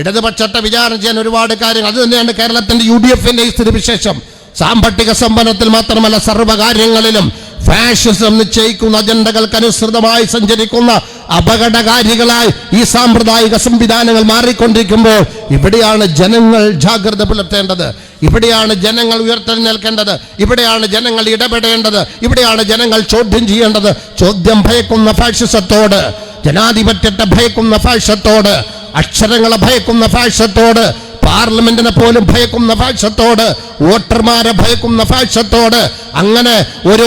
ഇടതുപക്ഷത്തെ വിചാരണ ചെയ്യാൻ ഒരുപാട് കാര്യങ്ങൾ. അത് തന്നെയാണ് കേരളത്തിന്റെ UDFന്റെ ഈ സ്ഥിതിവിശേഷം. സാമ്പത്തിക സമ്പന്നത്തിൽ മാത്രമല്ല, സർവ്വകാര്യങ്ങളിലും ഫാഷിസം നിശ്ചയിക്കുന്ന അജണ്ടകൾക്കനുസൃതമായി സഞ്ചരിക്കുന്ന അപകടകാരികളായി ഈ സാമ്പ്രദായിക സംവിധാനങ്ങൾ മാറിക്കൊണ്ടിരിക്കുമ്പോൾ ഇവിടെയാണ് ജനങ്ങൾ ജാഗ്രത പുലർത്തേണ്ടത്. ഇവിടെയാണ് ജനങ്ങൾ ഉയർത്തെഴുന്നേൽക്കേണ്ടത്. ഇവിടെയാണ് ജനങ്ങൾ ഇടപെടേണ്ടത്. ഇവിടെയാണ് ജനങ്ങൾ ചോദ്യം ചെയ്യേണ്ടത്. ചോദ്യം ഭയക്കുന്ന ഫാഷിസത്തോട്, ജനാധിപത്യത്തെ ഭയക്കുന്ന ഫാഷിസത്തോട്, അക്ഷരങ്ങളെ ഭയക്കുന്ന ഫാഷിസത്തോട്, പാർലമെന്റിനെ പോലും ഭയക്കുന്ന ഫാഷിസത്തോട്, വോട്ടർമാരെ ഭയക്കുന്ന ഫാഷിസത്തോട്, അങ്ങനെ ഒരു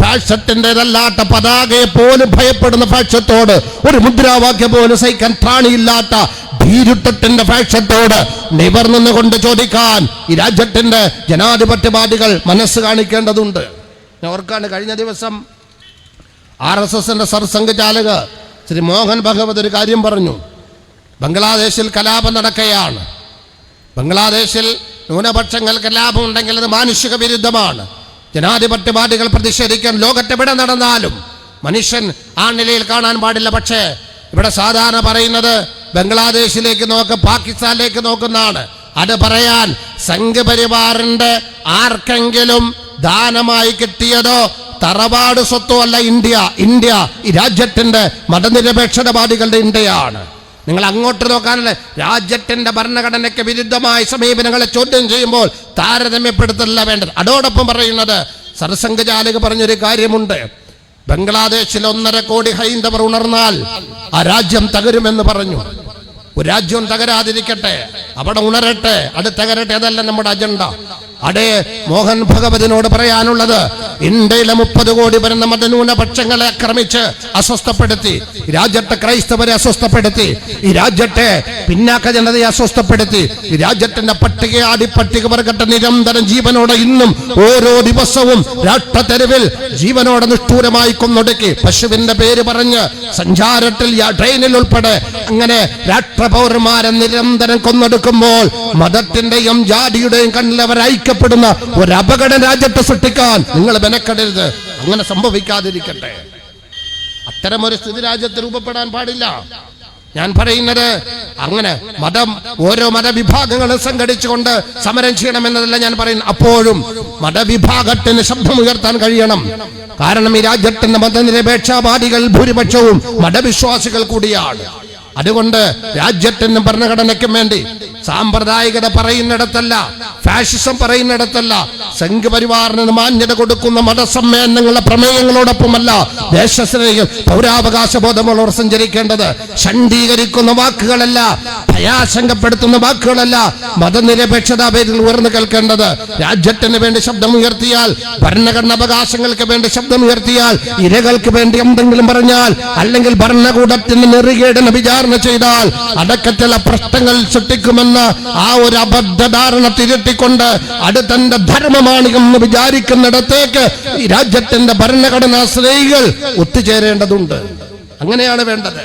ഫാഷിസത്തിൻ്റെതല്ലാത്ത പതാകയെ പോലും ഭയപ്പെടുന്ന ഫാഷിസത്തോട്, ഒരു മുദ്രാവാക്യം പോലും സഹിക്കാൻ ത്രാണിയില്ലാത്ത ഭീരുത്വത്തിന്റെ ഫാഷിസത്തോട് നിവർന്നുകൊണ്ട് ചോദിക്കാൻ ഈ രാജ്യത്തിന്റെ ജനാധിപത്യവാദികൾ മനസ്സ് കാണിക്കേണ്ടതുണ്ട്. ഞാൻ ഓർക്കാണ്, കഴിഞ്ഞ ദിവസം RSSന്റെ സർസംഘചാലക ശ്രീ മോഹൻ ഭഗവത് ഒരു കാര്യം പറഞ്ഞു. ബംഗ്ലാദേശിൽ കലാപം നടക്കുകയാണ്. ബംഗ്ലാദേശിൽ ന്യൂനപക്ഷങ്ങൾ കലാപം ഉണ്ടെങ്കിൽ അത് മാനുഷിക വിരുദ്ധമാണ്. ജനാധിപത്യവാദികൾ പ്രതിഷേധിക്കാൻ ലോകത്തെവിടെ നടന്നാലും മനുഷ്യൻ ആ നിലയിൽ കാണാൻ പാടില്ല. പക്ഷേ ഇവിടെ സാധാരണ പറയുന്നത് ബംഗ്ലാദേശിലേക്ക് നോക്ക്, പാകിസ്ഥാനിലേക്ക് നോക്കുന്നതാണ്. അത് പറയാൻ സംഘപരിവാറിന്റെ ആർക്കെങ്കിലും ദാനമായി കിട്ടിയതോ തറവാട് സ്വത്തോ അല്ല ഇന്ത്യ ഈ രാജ്യത്തിന്റെ മതനിരപേക്ഷതവാദികളുടെ ഇന്ത്യയാണ്. നിങ്ങൾ അങ്ങോട്ട് നോക്കാനല്ലേ, രാജ്യത്തിന്റെ ഭരണഘടനയ്ക്ക് വിരുദ്ധമായ സമീപനങ്ങളെ ചോദ്യം ചെയ്യുമ്പോൾ താരതമ്യപ്പെടുത്തല്ല വേണ്ടത്. അതോടൊപ്പം പറയുന്നത്, സർസംഘചാലക് പറഞ്ഞൊരു കാര്യമുണ്ട്, ബംഗ്ലാദേശിൽ 1.5 കോടി ഹൈന്ദവർ ഉണർന്നാൽ ആ രാജ്യം തകരുമെന്ന് പറഞ്ഞു. ഒരു രാജ്യം തകരാതിരിക്കട്ടെ, അവിടെ ഉണരട്ടെ, അത് തകരട്ടെ, അതല്ല നമ്മുടെ അജണ്ട. അടേ മോഹൻ ഭഗവതിനോട് പറയാനുള്ളത്, ഇന്ത്യയിലെ 30 കോടി വരുന്ന മതന്യൂനപക്ഷങ്ങളെ ആക്രമിച്ച് അസ്വസ്ഥപ്പെടുത്തി, രാജ്യത്തെ ക്രൈസ്തവരെ അസ്വസ്ഥപ്പെടുത്തി, ഈ രാജ്യത്തെ പിന്നാക്ക ജനതയെ അസ്വസ്ഥപ്പെടുത്തി, ഈ രാജ്യത്തിന്റെ പട്ടികവർഗത്തെ നിരന്തരം ജീവനോടെ ഇന്നും ഓരോ ദിവസവും രാഷ്ട്രതെരുവിൽ ജീവനോടെ നിഷ്ഠൂരമായി കൊന്നൊടുക്കി. പശുവിന്റെ പേര് പറഞ്ഞ് സഞ്ചാരത്തിൽ ട്രെയിനിൽ ഉൾപ്പെടെ അങ്ങനെ രാഷ്ട്രപൗരന്മാരെ നിരന്തരം കൊന്നൊടുക്കുമ്പോൾ മതത്തിന്റെയും ജാതിയുടെയും കണ്ണിൽ അവർ ഐക്യപ്പെടുന്ന ഒരു അപകടം രാജ്യത്തെ സൃഷ്ടിക്കാൻ നിങ്ങൾ മെനക്കെടരുത്. അങ്ങനെ സംഭവിക്കാതിരിക്കട്ടെ. അത്തരമൊരു സ്ഥിതി രാജ്യത്ത് രൂപപ്പെടാൻ പാടില്ല. ഞാൻ പറയുന്നത് അങ്ങനെ ഓരോ മതവിഭാഗങ്ങളും സംഘടിച്ചുകൊണ്ട് സമരം ചെയ്യണമെന്നതല്ല ഞാൻ പറയുന്നത്. അപ്പോഴും മതവിഭാഗത്തിന് ശബ്ദമുയർത്താൻ കഴിയണം. കാരണം ഈ രാജ്യത്തിന്റെ മതനിരപേക്ഷവാദികൾ ഭൂരിപക്ഷവും മതവിശ്വാസികൾ കൂടിയാണ്. അതുകൊണ്ട് രാജ്യത്തിനും ഭരണഘടനയ്ക്കും വേണ്ടി സാമ്പ്രദായികത പറയുന്നിടത്തല്ല, ഫാഷിസം പറയുന്നിടത്തല്ല, സംഘപരിവാറിന് മാന്യത കൊടുക്കുന്ന മതസമ്മേളനങ്ങളുടെ പ്രമേയങ്ങളോടൊപ്പമല്ല ദേശസ്നേഹികൾ പൗരാവകാശ ബോധമുള്ളവർ സഞ്ചരിക്കേണ്ടത്. ഷണ്ഡീകരിക്കുന്ന വാക്കുകളല്ല, ഭയാശങ്കപ്പെടുത്തുന്ന വാക്കുകളല്ല മതനിരപേക്ഷതാ പേരിൽ ഉയർന്നു കേൾക്കേണ്ടത്. രാജ്യത്തിന് വേണ്ടി ശബ്ദമുയർത്തിയാൽ, ഭരണഘടന അവകാശങ്ങൾക്ക് വേണ്ടി ശബ്ദമുയർത്തിയാൽ, ഇരകൾക്ക് വേണ്ടി എന്തെങ്കിലും പറഞ്ഞാൽ, അല്ലെങ്കിൽ ഭരണകൂടത്തിന് നെറികേടിന് വിചാരണ ചെയ്താൽ അടക്കത്തിലുള്ള പ്രശ്നങ്ങൾ സൃഷ്ടിക്കുമെന്ന ആ ഒരു അബദ്ധധാരണ തിരുത്തിക്കൊണ്ട് അത് തന്റെ ധർമ്മമാണ് എന്ന് വിചാരിക്കുന്നിടത്തേക്ക് ഈ രാജ്യത്തിന്റെ ഭരണഘടനാ സ്നേഹികൾ ഒത്തുചേരേണ്ടതുണ്ട്. അങ്ങനെയാണ് വേണ്ടത്.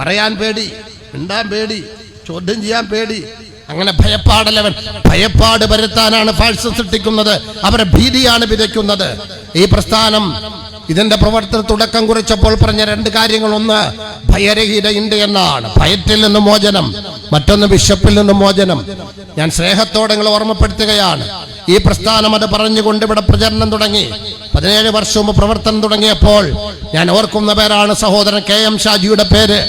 പറയാൻ പേടി, മിണ്ടാൻ പേടി, ചോദ്യം ചെയ്യാൻ പേടി, അങ്ങനെ ഭയപ്പാട് വരുത്താനാണ് ഫാഷിസം സൃഷ്ടിക്കുന്നത്. അവരെ ഭീതിയാണ് വിതയ്ക്കുന്നത്. ഈ പ്രസ്ഥാനം ഇതിന്റെ പ്രവർത്തന തുടക്കം കുറിച്ചപ്പോൾ പറഞ്ഞ 2 കാര്യങ്ങൾ. ഒന്ന്, ഭയരഹിത ഇന്ത്യ എന്നാണ്. ഭയത്തിൽ നിന്ന് മോചനം. മറ്റൊന്ന്, വിശപ്പിൽ നിന്ന് മോചനം. ഞാൻ സ്നേഹത്തോടെ നിങ്ങൾ ഓർമ്മപ്പെടുത്തുകയാണ്. ഈ പ്രസ്ഥാനം അത് പറഞ്ഞുകൊണ്ട് ഇവിടെ പ്രചരണം തുടങ്ങി. 17 വർഷം മുമ്പ് പ്രവർത്തനം തുടങ്ങിയപ്പോൾ ഞാൻ ഓർക്കുന്ന പേരാണ് സഹോദരൻ KM ഷാജിയുടെ പേര്.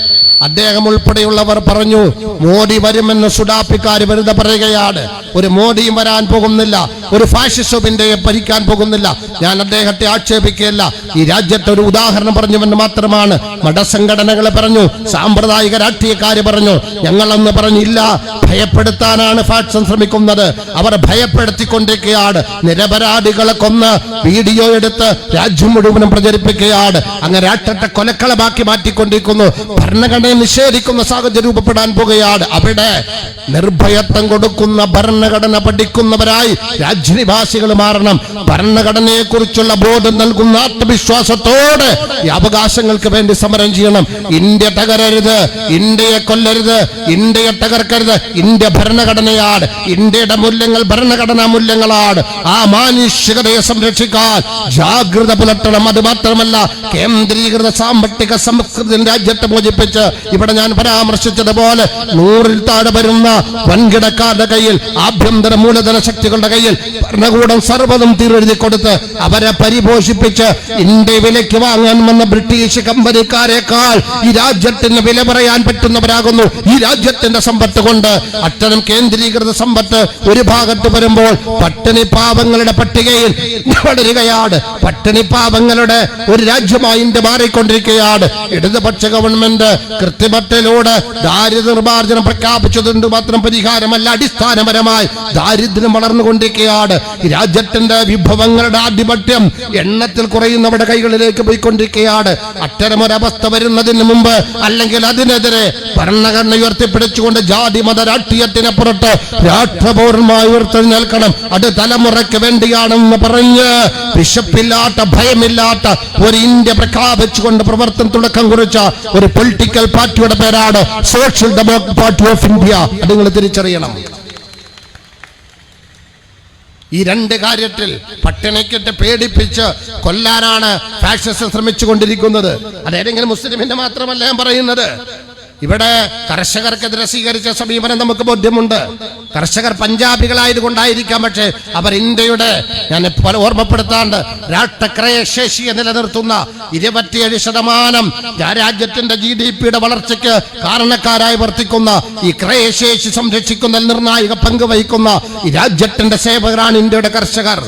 അദ്ദേഹം ഉൾപ്പെടെയുള്ളവർ പറഞ്ഞു, മോദി വരുമെന്ന് സുഡാപ്പിക്കാർ വെറുതെ പറയുകയാണ്. ഒരു മോദിയും വരാൻ പോകുന്നില്ല, ഒരു ഫാഷിസം ഇന്ത്യയെ ഭരിക്കാൻ പോകുന്നില്ല. ഞാൻ അദ്ദേഹത്തെ ആക്ഷേപിക്കുകയല്ല. ഈ രാജ്യത്തെ ഒരു ഉദാഹരണം പറഞ്ഞുവെന്ന് മാത്രമാണ്. മതസംഘടനകൾ പറഞ്ഞു, സാമ്പ്രദായിക രാഷ്ട്രീയക്കാര് പറഞ്ഞു, ഞങ്ങളെന്ന് പറഞ്ഞില്ല. ഭയപ്പെടുത്താനാണ് ഫാഷിസം ശ്രമിക്കുന്നത്. അവർ ഭയപ്പെടുത്തിക്കൊണ്ടിരിക്കുകയാണ്. നിരപരാധികളെ കൊന്ന് വീഡിയോ എടുത്ത് രാജ്യം മുഴുവനും പ്രചരിപ്പിക്കുകയാണ്. അങ്ങനെ രാഷ്ട്രത്തെ കൊലക്കളമാക്കി മാറ്റിക്കൊണ്ടിരിക്കുന്നു. ഭരണഘടന നിഷേധിക്കുന്ന സാഹചര്യം രൂപപ്പെടാൻ പോകുകയാണ്. അവിടെ നിർഭയത്വം കൊടുക്കുന്ന ഭരണഘടന പഠിക്കുന്നവരായി രാജ്യനിവാസികൾ മാറണം. ഭരണഘടനയെ കുറിച്ചുള്ള ബോധം നൽകുന്ന ആത്മവിശ്വാസത്തോടെ ഈ അവകാശങ്ങൾക്ക് വേണ്ടി സമരം ചെയ്യണം. ഇന്ത്യ തകരരുത്, ഇന്ത്യയെ കൊല്ലരുത്, ഇന്ത്യയെ തകർക്കരുത്. ഇന്ത്യ ഭരണഘടനയാണ്. ഇന്ത്യയുടെ മൂല്യങ്ങൾ ഭരണഘടനാ മൂല്യങ്ങളാണ്. ആ മാനുഷികതയെ സംരക്ഷിക്കാൻ ജാഗ്രത പുലർത്തണം. അത് മാത്രമല്ല, കേന്ദ്രീകൃത സാമ്പത്തിക സംസ്കൃതി രാജ്യത്തെ മോചിപ്പിച്ച് ഇവിടെ ഞാൻ പരാമർശിച്ചതുപോലെ 100-ൽ താഴെ വരുന്ന വൻകിടക്കാരുടെ കയ്യിൽ, ആഭ്യന്തര മൂലധന ശക്തികളുടെ കയ്യിൽ ഭരണകൂടം സർവ്വതും തീരെഴുതി കൊടുത്ത് അവരെ പരിപോഷിപ്പിച്ച് ഇന്ത്യ വിലയ്ക്ക് വാങ്ങാൻ വന്ന ബ്രിട്ടീഷ് കമ്പനിക്കാരെക്കാൾ ഈ രാജ്യത്തിന് വില പറയാൻ പറ്റുന്നവരാകുന്നു ഈ രാജ്യത്തിന്റെ സമ്പത്ത് കൊണ്ട്. അത്തരം കേന്ദ്രീകൃത സമ്പത്ത് ഒരു ഭാഗത്ത് വരുമ്പോൾ പട്ടിണി പാവങ്ങളുടെ പട്ടികയിൽ വളരുകയാണ്. പട്ടിണി പാവങ്ങളുടെ ഒരു രാജ്യമായി ഇന്ത്യ മാറിക്കൊണ്ടിരിക്കുകയാണ്. ഇടതുപക്ഷ ഗവൺമെന്റ് കൃത്രിമത്തിലൂടെ ദാരിദ്ര്യ നിർമ്മാർജ്ജനം പ്രഖ്യാപിച്ചതുകൊണ്ട് മാത്രം പരിഹാരമല്ല, അടിസ്ഥാനപരമായി ദാരിദ്ര്യം വളർന്നുകൊണ്ടിരിക്കുകയാണ്. രാജ്യത്തിന്റെ വിഭവങ്ങളുടെ ആധിപത്യം എണ്ണത്തിൽ കുറയുന്നവരുടെ കൈകളിലേക്ക് പോയിക്കൊണ്ടിരിക്കുകയാണ്. അത്തരമൊരവസ്ഥ വരുന്നതിന് മുമ്പ് അല്ലെങ്കിൽ അതിനെതിരെ ഭരണഘടന ഉയർത്തിപ്പിടിച്ചുകൊണ്ട് ജാതി മത രാഷ്ട്രീയത്തിനപ്പുറത്ത് രാഷ്ട്രപൗരന്മായി ഉയർത്തെഴുന്നേൽക്കണം. അത് തലമുറയ്ക്ക് വേണ്ടിയാണെന്ന് പറഞ്ഞ് വിശപ്പില്ലാത്ത, ഭയമില്ലാത്ത ഒരു ഇന്ത്യ പ്രഖ്യാപിച്ചുകൊണ്ട് പ്രവർത്തനം തുടക്കം കുറിച്ച ഒരു പൊളിറ്റിക്കൽ പാർട്ടിയുടെ പേരാണ് social democratic party of India. അത് നിങ്ങൾ തിരിച്ചറിയണം. ഈ 2 കാര്യത്തിൽ പട്ടിണിക്കിട്ട് പേടിപ്പിച്ച് കൊല്ലാനാണ് ഫാഷിസം ശ്രമിച്ചുകൊണ്ടിരിക്കുന്നത്. അതേതെങ്കിലും മുസ്ലിമിന്റെ മാത്രമല്ല ഞാൻ പറയുന്നത്. ഇവിടെ കർഷകർക്കെതിരെ സ്വീകരിച്ച സമീപനം നമുക്ക് ബോധ്യമുണ്ട്. കർഷകർ പഞ്ചാബികളായതുകൊണ്ടായിരിക്കാം, പക്ഷേ അവർ ഇന്ത്യയുടെ, ഞാൻ ഓർമ്മപ്പെടുത്താണ്ട്, രാഷ്ട്രക്രയശേഷിയെ നിലനിർത്തുന്ന 27% രാജ്യത്തിന്റെ GDP-യുടെ വളർച്ചയ്ക്ക് കാരണക്കാരായി വർത്തിക്കുന്ന ഈ ക്രയശേഷി സംരക്ഷിക്കുന്ന നിർണായക പങ്ക് വഹിക്കുന്ന ഈ രാജ്യത്തിന്റെ സേവകരാണ് ഇന്ത്യയുടെ കർഷകർ.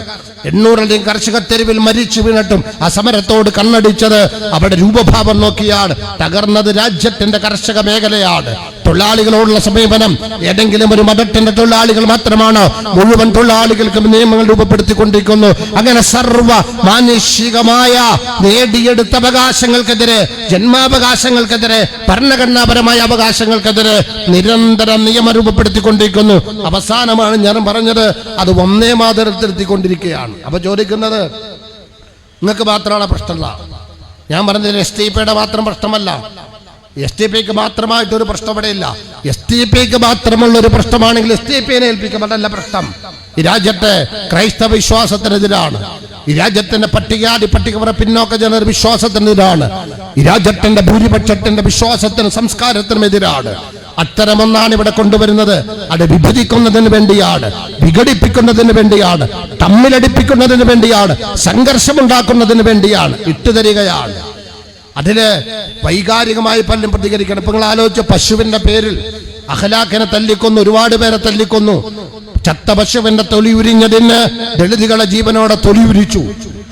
800-ലും കർഷക തെരുവിൽ മരിച്ചു വീണിട്ടും ആ സമരത്തോട് കണ്ണടിച്ചത് അവിടെ രൂപഭാവം നോക്കിയാണ്. തകർന്നത് രാജ്യത്തിന്റെ കർഷക മേഖലയാണ്. തൊഴിലാളികളോടുള്ള സമീപനം ഏതെങ്കിലും ഒരു മതത്തിന്റെ തൊഴിലാളികൾ മാത്രമാണ്, മുഴുവൻ തൊഴിലാളികൾക്കും നിയമങ്ങൾ രൂപപ്പെടുത്തിക്കൊണ്ടിരിക്കുന്നു. അങ്ങനെ സർവ മാനുഷികമായ നേടിയെടുത്ത അവകാശങ്ങൾക്കെതിരെ, ജന്മാവകാശങ്ങൾക്കെതിരെ, ഭരണഘടനാപരമായ അവകാശങ്ങൾക്കെതിരെ നിരന്തരം നിയമം രൂപപ്പെടുത്തിക്കൊണ്ടിരിക്കുന്നു. അവസാനമാണ് ഞാൻ പറഞ്ഞത്, അത് ഒന്നേ മാതരത്തിലെത്തിക്കൊണ്ടിരിക്കുകയാണ്. അപ്പൊ ചോദിക്കുന്നത്, നിങ്ങൾക്ക് മാത്രമാണ് പ്രശ്നമല്ല. ഞാൻ പറഞ്ഞത് STPയുടെ മാത്രം പ്രശ്നമല്ല, STPക്ക് മാത്രമായിട്ടൊരു പ്രശ്നം ഇവിടെ ഇല്ല. STPക്ക് മാത്രമുള്ള ഒരു പ്രശ്നമാണെങ്കിൽ STPനെ ഏൽപ്പിക്കുമ്പോഴല്ല പ്രശ്നം. ഈ രാജ്യത്തെ ക്രൈസ്തവ വിശ്വാസത്തിനെതിരാണ്, ഈ രാജ്യത്തിന്റെ പട്ടികവർഗ പിന്നോക്ക ജന വിശ്വാസത്തിനെതിരാണ്, ഈ രാജ്യത്തിന്റെ ഭൂരിപക്ഷത്തിന്റെ വിശ്വാസത്തിനും സംസ്കാരത്തിനും എതിരാണ്. അത്തരമൊന്നാണ് ഇവിടെ കൊണ്ടുവരുന്നത്. അത് വിഭജിക്കുന്നതിന് വേണ്ടിയാണ്, വിഘടിപ്പിക്കുന്നതിന് വേണ്ടിയാണ്, തമ്മിലടിപ്പിക്കുന്നതിന് വേണ്ടിയാണ്, സംഘർഷമുണ്ടാക്കുന്നതിന് വേണ്ടിയാണ്, ഇട്ടുതരികയാണ്. അതില് വൈകാരികമായി പലരും പ്രതികരിക്കണം. ഇപ്പൊ നിങ്ങൾ ആലോചിച്ച, പശുവിന്റെ പേരിൽ അഖലാഖിനെ തല്ലിക്കൊന്നു, ഒരുപാട് പേരെ തല്ലിക്കൊന്നു. ചത്ത പശുവിന്റെ തൊലി ഉരിഞ്ഞതിന് ദളിതുകളെ ജീവനോടെ തൊലി ഉരിച്ചു.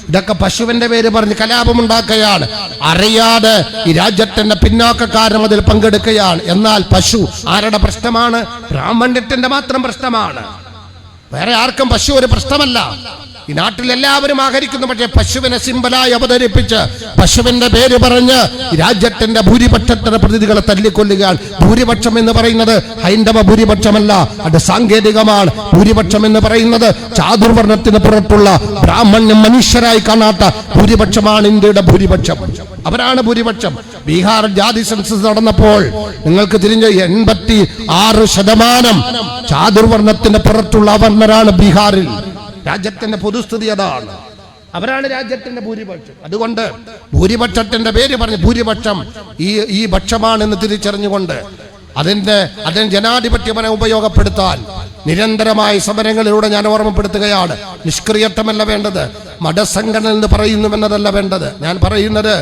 ഇതൊക്കെ പശുവിന്റെ പേര് പറഞ്ഞ് കലാപമുണ്ടാക്കുകയാണ്. അറിയാതെ ഈ രാജ്യത്തിന്റെ പിന്നോക്കക്കാരും അതിൽ പങ്കെടുക്കുകയാണ്. എന്നാൽ പശു ആരുടെ പ്രശ്നമാണ്? ബ്രാഹ്മണ്യത്തിന്റെ മാത്രം പ്രശ്നമാണ്. വേറെ ആർക്കും പശു ഒരു പ്രശ്നമല്ല. ഈ നാട്ടിൽ എല്ലാവരും ആഹരിക്കുന്നു. പക്ഷേ പശുവിനെ സിമ്പലായി അവതരിപ്പിച്ച് പശുവിന്റെ പേര് പറഞ്ഞ് രാജ്യത്തിന്റെ ഭൂരിപക്ഷത്തിന്റെ പ്രതിനിധികളെ തല്ലിക്കൊല്ലുകയാണ്. ഭൂരിപക്ഷം എന്ന് പറയുന്നത് ഹൈന്ദവ ഭൂരിപക്ഷമല്ല, അത് സാങ്കേതികമാണ്. ഭൂരിപക്ഷം എന്ന് പറയുന്നത് ചാതുർവർണ്ണത്തിന് പുറത്തുള്ള ബ്രാഹ്മണ്യം മനുഷ്യരായി കാണാത്ത ഭൂരിപക്ഷമാണ് ഇന്ത്യയുടെ ഭൂരിപക്ഷം. അവരാണ് ഭൂരിപക്ഷം. ബീഹാർ ജാതി സെൻസസ് നടന്നപ്പോൾ നിങ്ങൾക്ക് തിരിഞ്ഞ 86% ചാതുർവർണ്ണത്തിന്റെ പുറത്തുള്ള അവർണരാണ് ബീഹാറിൽ. രാജ്യത്തിന്റെ പൊതുസ്ഥിതി അതാണ്. അവരാണ് രാജ്യത്തിന്റെ ഭൂരിപക്ഷം. അതുകൊണ്ട് ഭൂരിപക്ഷത്തിന്റെ പേര് പറഞ്ഞ് ഭൂരിപക്ഷം ഈ പക്ഷമാണെന്ന് തിരിച്ചറിഞ്ഞുകൊണ്ട് അതിന് ജനാധിപത്യപരം ഉപയോഗപ്പെടുത്താൻ നിരന്തരമായ സമരങ്ങളിലൂടെ ഞാൻ ഓർമ്മപ്പെടുത്തുകയാണ്. നിഷ്ക്രിയത്വമല്ല വേണ്ടത്, മതസംഘടന എന്ന് പറയുന്നുവെന്നതല്ല വേണ്ടത്. ഞാൻ പറയുന്നത്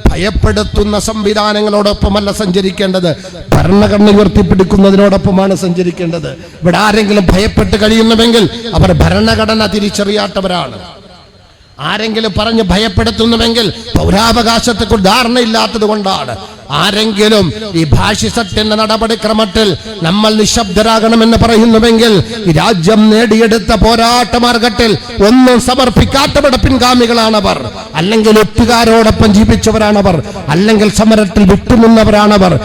ഭയപ്പെടുത്തുന്ന സംവിധാനങ്ങളോടൊപ്പമല്ല സഞ്ചരിക്കേണ്ടത്, ഭരണഘടന ഉയർത്തിപ്പിടിക്കുന്നതിനോടൊപ്പമാണ് സഞ്ചരിക്കേണ്ടത്. ഇവിടെ ആരെങ്കിലും ഭയപ്പെട്ട് കഴിയുന്നുവെങ്കിൽ അവർ ഭരണഘടന തിരിച്ചറിയാത്തവരാണ്. ആരെങ്കിലും പറഞ്ഞ് ഭയപ്പെടുത്തുന്നുവെങ്കിൽ പൗരാവകാശത്തെക്കുറിച്ച് ധാരണയില്ലാത്തത് കൊണ്ടാണ്. ആരെങ്കിലും ഈ ഭാഷിസത്തിന്റെ നടപടിക്രമത്തിൽ നമ്മൾ നിശബ്ദരാകണമെന്ന് പറയുന്നുവെങ്കിൽ ഈ രാജ്യം നേടിയെടുത്ത പോരാട്ട മാർഗത്തിൽ ഒന്നും സമർപ്പിക്കാത്തവരുടെ പിൻഗാമികളാണവർ. അല്ലെങ്കിൽ ഒറ്റുകാരോടൊപ്പം ജീവിച്ചവരാണവർ, അല്ലെങ്കിൽ സമരത്തിൽ വിട്ടുനിന്നവരാണവർ.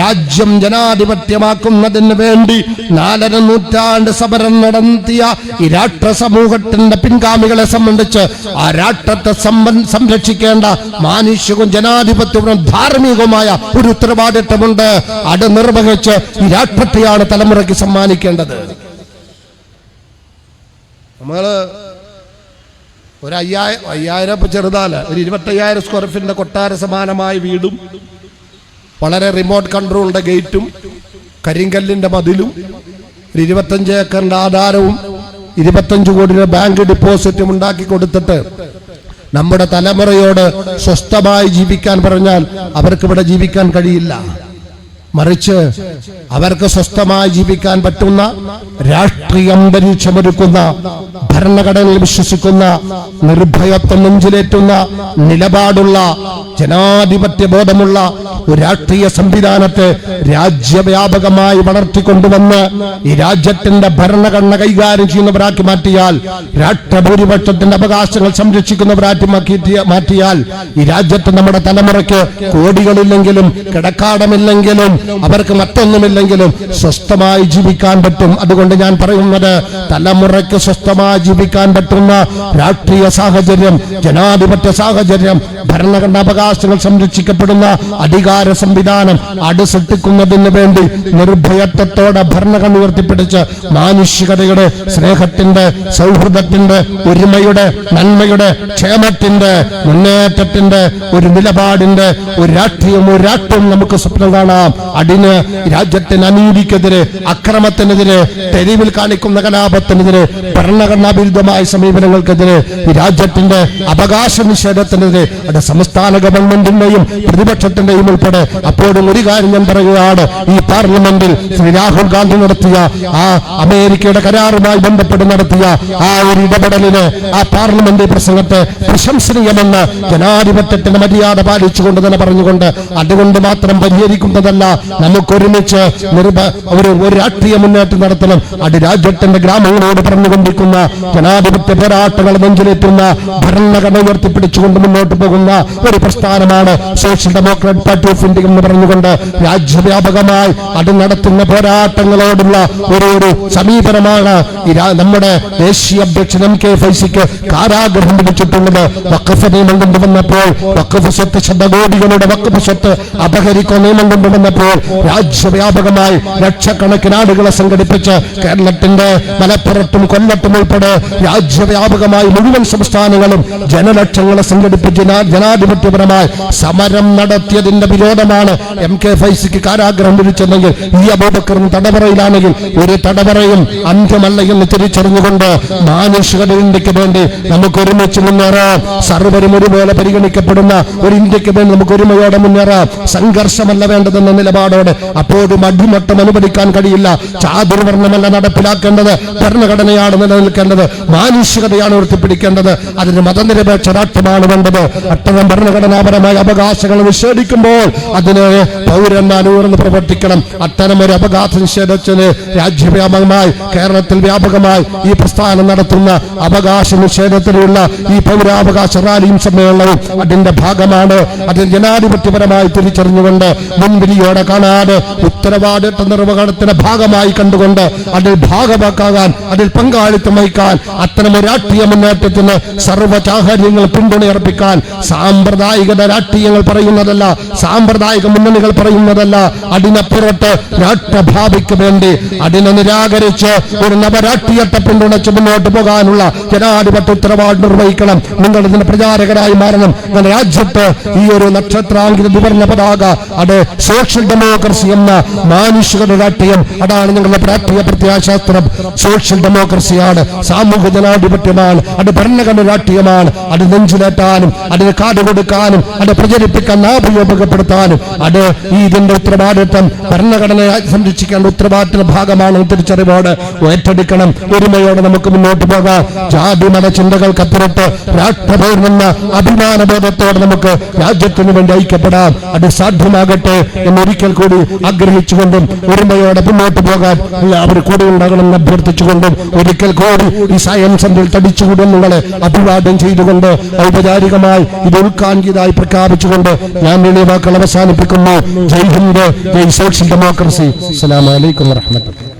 രാജ്യം ജനാധിപത്യമാക്കുന്നതിന് വേണ്ടി 4 നൂറ്റാണ്ട് സമരം നടത്തിയ ഈ രാഷ്ട്ര സമൂഹത്തിന്റെ പിൻഗാമികളെ സംബന്ധിച്ച് ആ രാഷ്ട്രത്തെ സംരക്ഷിക്കേണ്ട മാനുഷികവും ജനാധിപത്യവും ധാർമ്മികവുമായ ഒരു ഉത്തരവാദിത്വമുണ്ട്. അത് നിർവഹിച്ച് ഈ രാഷ്ട്രത്തെയാണ് തലമുറയ്ക്ക് സമ്മാനിക്കേണ്ടത്. നമ്മള് ഒരു 5000 ചെറുതാല് ഒരു 25,000 സ്ക്വയർ ഫീറ്റിന്റെ കൊട്ടാര സമാനമായ വീടും വളരെ റിമോട്ട് കൺട്രോളിന്റെ ഗേറ്റും കരിങ്കല്ലിന്റെ മതിലും 25 ഏക്കറിന്റെ ആധാരവും 25 കോടി രൂപ ബാങ്ക് ഡിപ്പോസിറ്റും ഉണ്ടാക്കി കൊടുത്തിട്ട് നമ്മുടെ തലമുറയോട് സ്വസ്ഥമായി ജീവിക്കാൻ പറഞ്ഞാൽ അവർക്ക് ഇവിടെ ജീവിക്കാൻ കഴിയില്ല. മറിച്ച് അവർക്ക് സ്വസ്ഥമായി ജീവിക്കാൻ പറ്റുന്ന രാഷ്ട്രീയ അന്തരീക്ഷമൊരുക്കുന്ന, ഭരണഘടനയിൽ വിശ്വസിക്കുന്ന, നിർഭയത്വം നെഞ്ചിലേറ്റുന്ന, നിലപാടുള്ള, ജനാധിപത്യ ബോധമുള്ള ഒരു രാഷ്ട്രീയ സംവിധാനത്തെ രാജ്യവ്യാപകമായി വളർത്തിക്കൊണ്ടുവന്ന് ഈ രാജ്യത്തിന്റെ ഭരണഘടന കൈകാര്യം ചെയ്യുന്നവരാക്കി മാറ്റിയാൽ, രാഷ്ട്രഭൂരിപക്ഷത്തിന്റെ അവകാശങ്ങൾ സംരക്ഷിക്കുന്നവരാക്കി മാറ്റിയാൽ ഈ രാജ്യത്ത് നമ്മുടെ തലമുറയ്ക്ക് കോടികളില്ലെങ്കിലും കിടക്കാടമില്ലെങ്കിലും അവർക്ക് മറ്റൊന്നുമില്ലെങ്കിലും സ്വസ്ഥമായി ജീവിക്കാൻ പറ്റും. അതുകൊണ്ട് ഞാൻ പറയുന്നത്, തലമുറയ്ക്ക് സ്വസ്ഥമായി ജീവിക്കാൻ പറ്റുന്ന രാഷ്ട്രീയ സാഹചര്യം, ജനാധിപത്യ സാഹചര്യം, ഭരണഘടനാ അവകാശങ്ങൾ സംരക്ഷിക്കപ്പെടുന്ന അധികാര സംവിധാനം അത് സൃഷ്ടിക്കുന്നതിന് വേണ്ടി നിർഭയത്വത്തോടെ ഭരണഘടന ഉയർത്തിപ്പിടിച്ച് മാനുഷികതയുടെ, സ്നേഹത്തിന്റെ, സൗഹൃദത്തിന്റെ, ഒരുമയുടെ, നന്മയുടെ, ക്ഷേമത്തിന്റെ, മുന്നേറ്റത്തിന്റെ ഒരു നിലപാടിന്റെ ഒരു രാഷ്ട്രവും നമുക്ക് സ്വപ്നം കാണാം. അതിന് രാജ്യത്തിന് അനീതിക്കെതിരെ, അക്രമത്തിനെതിരെ, തെരുവിൽ കാണിക്കുന്ന കലാപത്തിനെതിരെ, ഭരണഘടനാ വിരുദ്ധമായ സമീപനങ്ങൾക്കെതിരെ, ഈ രാജ്യത്തിന്റെ അവകാശ നിഷേധത്തിനെതിരെ, അത് സംസ്ഥാന ഗവൺമെന്റിന്റെയും പ്രതിപക്ഷത്തിന്റെയും ഉൾപ്പെടെ. അപ്പോഴും ഒരു കാര്യം ഞാൻ പറയുകയാണ്, ഈ പാർലമെന്റിൽ ശ്രീ രാഹുൽ ഗാന്ധി നടത്തിയ ആ അമേരിക്കയുടെ കരാറുമായി ബന്ധപ്പെട്ട് നടത്തിയ ആ ഒരു ഇടപെടലിന്, ആ പാർലമെന്റ് പ്രസംഗത്തെ പ്രശംസനീയമെന്ന് ജനാധിപത്യത്തിന്റെ മര്യാദ പാലിച്ചുകൊണ്ട് തന്നെ പറഞ്ഞുകൊണ്ട്, അതുകൊണ്ട് മാത്രം പരിഹരിക്കുന്നതല്ല, നമുക്കൊരുമിച്ച് ഒരു രാഷ്ട്രീയ മുന്നേറ്റം നടത്തണം. അത് രാജ്യത്തിന്റെ ഗ്രാമങ്ങളോട് പറഞ്ഞുകൊണ്ടിരിക്കുന്ന ജനാധിപത്യ പോരാട്ടങ്ങൾ നെഞ്ചിലേറ്റുന്ന ഭരണഘടന ഉയർത്തിപ്പിടിച്ചുകൊണ്ട് മുന്നോട്ട് പോകുന്ന ഒരു പ്രസ്ഥാനമാണ് social democrat party of India എന്ന് പറഞ്ഞുകൊണ്ട് രാജ്യവ്യാപകമായി അത് നടത്തുന്ന പോരാട്ടങ്ങളോടുള്ള ഒരു സമീപനമാണ് നമ്മുടെ ദേശീയ അധ്യക്ഷൻ MK ഫൈസിക്ക് കാരാഗ്രഹം ലഭിച്ചിട്ടുള്ളത്. വഖഫ് നിയമം കൊണ്ടുവന്നപ്പോൾ, വഖഫ് സ്വത്ത് ശതകോടികളുടെ വഖഫ് സ്വത്ത് അപഹരിക്കുന്ന നിയമം കൊണ്ടുവന്നപ്പോൾ രാജ്യവ്യാപകമായി ലക്ഷക്കണക്കിന് ആളുകളെ സംഘടിപ്പിച്ച് കേരളത്തിന്റെ മലപ്പുറത്തും കൊല്ലത്തും ഉൾപ്പെടെ രാജ്യവ്യാപകമായി മുഴുവൻ സംസ്ഥാനങ്ങളും ജനലക്ഷങ്ങളെ സംഘടിപ്പിച്ച് ജനാധിപത്യപരമായി സമരം നടത്തിയതിന്റെ വിരോധമാണ് MK ഫൈസിക്ക് കാരാഗ്രഹം വിധിച്ചെങ്കിൽ ഈ അബൂബക്കറും തടവറയിലാണെങ്കിൽ ഒരു തടവറയും അന്ത്യമല്ല എന്ന് തിരിച്ചറിഞ്ഞുകൊണ്ട് മാനുഷികത ഇന്ത്യക്ക് വേണ്ടി നമുക്ക് ഒരുമിച്ച് മുന്നേറാം. സർവരും ഒരുപോലെ പരിഗണിക്കപ്പെടുന്ന ഒരു ഇന്ത്യക്ക് വേണ്ടി നമുക്ക് ഒരുമയോടെ മുന്നേറാം. സംഘർഷമല്ല വേണ്ടതെന്ന നിലപാടോടെ. അപ്പോഴും അടിമട്ടം അനുവദിക്കാൻ കഴിയില്ല. ചാതുർവർണ്ണമല്ല നടപ്പിലാക്കേണ്ടത്, ഭരണഘടനയാണ് നിലനിൽക്കേണ്ടത്, മാനുഷികതയാണ് ഉയർത്തിപ്പിടിക്കേണ്ടത്. അതിന് മതനിരപേക്ഷ രാഷ്ട്രമാണ് വേണ്ടത്. അത്തരം ഭരണഘടനാപരമായ അവകാശങ്ങൾ നിഷേധിക്കുമ്പോൾ അതിന് പൗരന്മാർ ഉയർന്ന് പ്രവർത്തിക്കണം. അത്തരം ഒരു അവകാശ നിഷേധത്തിന് രാജ്യവ്യാപകമായി കേരളത്തിൽ വ്യാപകമായി ഈ പ്രസ്ഥാനം നടത്തുന്ന അവകാശ നിഷേധത്തിലുള്ള ഈ പൗരാവകാശ റാലിയും സമ്മേളനവും അതിന്റെ ഭാഗമാണ്. അതിന് ജനാധിപത്യപരമായി തിരിച്ചറിഞ്ഞുകൊണ്ട് മുൻവിധിയോടെ കാണാതെ ഉത്തരവാദിത്വ നിർവഹണത്തിന്റെ ഭാഗമായി കണ്ടുകൊണ്ട് അതിൽ ഭാഗമാക്കാൻ, അതിൽ പങ്കാളിത്തം വഹിക്കാൻ, അത്തരം രാഷ്ട്രീയ മുന്നേറ്റത്തിന് സർവ്വചാഹര്യങ്ങൾ പിന്തുണയർപ്പിക്കാൻ സാമ്പ്രദായിക രാഷ്ട്രീയങ്ങൾ പറയുന്നതല്ല, സാമ്പ്രദായിക മുന്നണികൾ പറയുന്നതല്ല, അതിനപ്പുറത്ത് രാഷ്ട്രഭാവിക്ക് വേണ്ടി അതിനെ നിരാകരിച്ച് ഒരു നവരാഷ്ട്രീയത്തെ പിന്തുണച്ച് മുന്നോട്ട് പോകാനുള്ള ജനാധിപത്യ ഉത്തരവാദിത്വം നിർവഹിക്കണം. നിങ്ങൾ ഇതിന് പ്രചാരകരായി മാറണം. രാജ്യത്ത് ഈ ഒരു നക്ഷത്രാങ്കിത വിവരണ പതാക, അത് സോഷ്യൽ ഡെമോക്രസി എന്ന മാനുഷിക രാഷ്ട്രീയം, അതാണ് ഞങ്ങളുടെ രാഷ്ട്രീയ പ്രത്യാശാസ്ത്രം. സോഷ്യൽ ഡെമോക്രസിയാണ്, സാമൂഹ്യ ജനാധിപത്യമാണ്, അത് ഭരണഘടന രാഷ്ട്രീയമാണ്. അത് നെഞ്ചിലേറ്റാനും അതിന് കാതുകൊടുക്കാനും അത് പ്രചരിപ്പിക്കാൻ ഉപയോഗപ്പെടുത്താനും അത് ഇതിന്റെ ഉത്തരവാദിത്വം ഭരണഘടനയെ സംരക്ഷിക്കേണ്ട ഉത്തരവാദിത്തത്തിന്റെ ഭാഗമാണ് തിരിച്ചറിവോടെ ഏറ്റെടുക്കണം. ഒരുമയോടെ നമുക്ക് മുന്നോട്ട് പോകാം. ജാതി മത ചിന്തകൾക്കപ്പുറത്ത് രാഷ്ട്രപൗരനെന്ന അഭിമാനബോധത്തോടെ നമുക്ക് രാജ്യത്തിന് വേണ്ടി ഐക്യപ്പെടാം. അത് സാധ്യമാകട്ടെ എന്നൊരിക്കൽ കൂടി ആഗ്രഹിച്ചുകൊണ്ടും ഒരുമയോടെ മുന്നോട്ട് പോകാൻ അവർ കൂടെ ഉണ്ടാകണമെന്ന് അഭ്യർത്ഥിച്ചുകൊണ്ടും ഒരിക്കൽ കൂടി ഈ സയൻസ് സെന്ററിൽ തടിച്ചുകൂടി നിങ്ങളെ അഭിവാദ്യം ചെയ്തുകൊണ്ട് ഔപചാരികമായി ഇത് ഉദ്ഘാടനമായി പ്രഖ്യാപിച്ചുകൊണ്ട് ഞാൻ എളിയ വാക്കുകൾ അവസാനിപ്പിക്കുന്നു. ജയ് ഹിന്ദ്, ജയ് സോഷ്യൽ ഡെമോക്രസി. അസ്സലാമു അലൈക്കും വറഹ്മത്തുള്ളാഹി.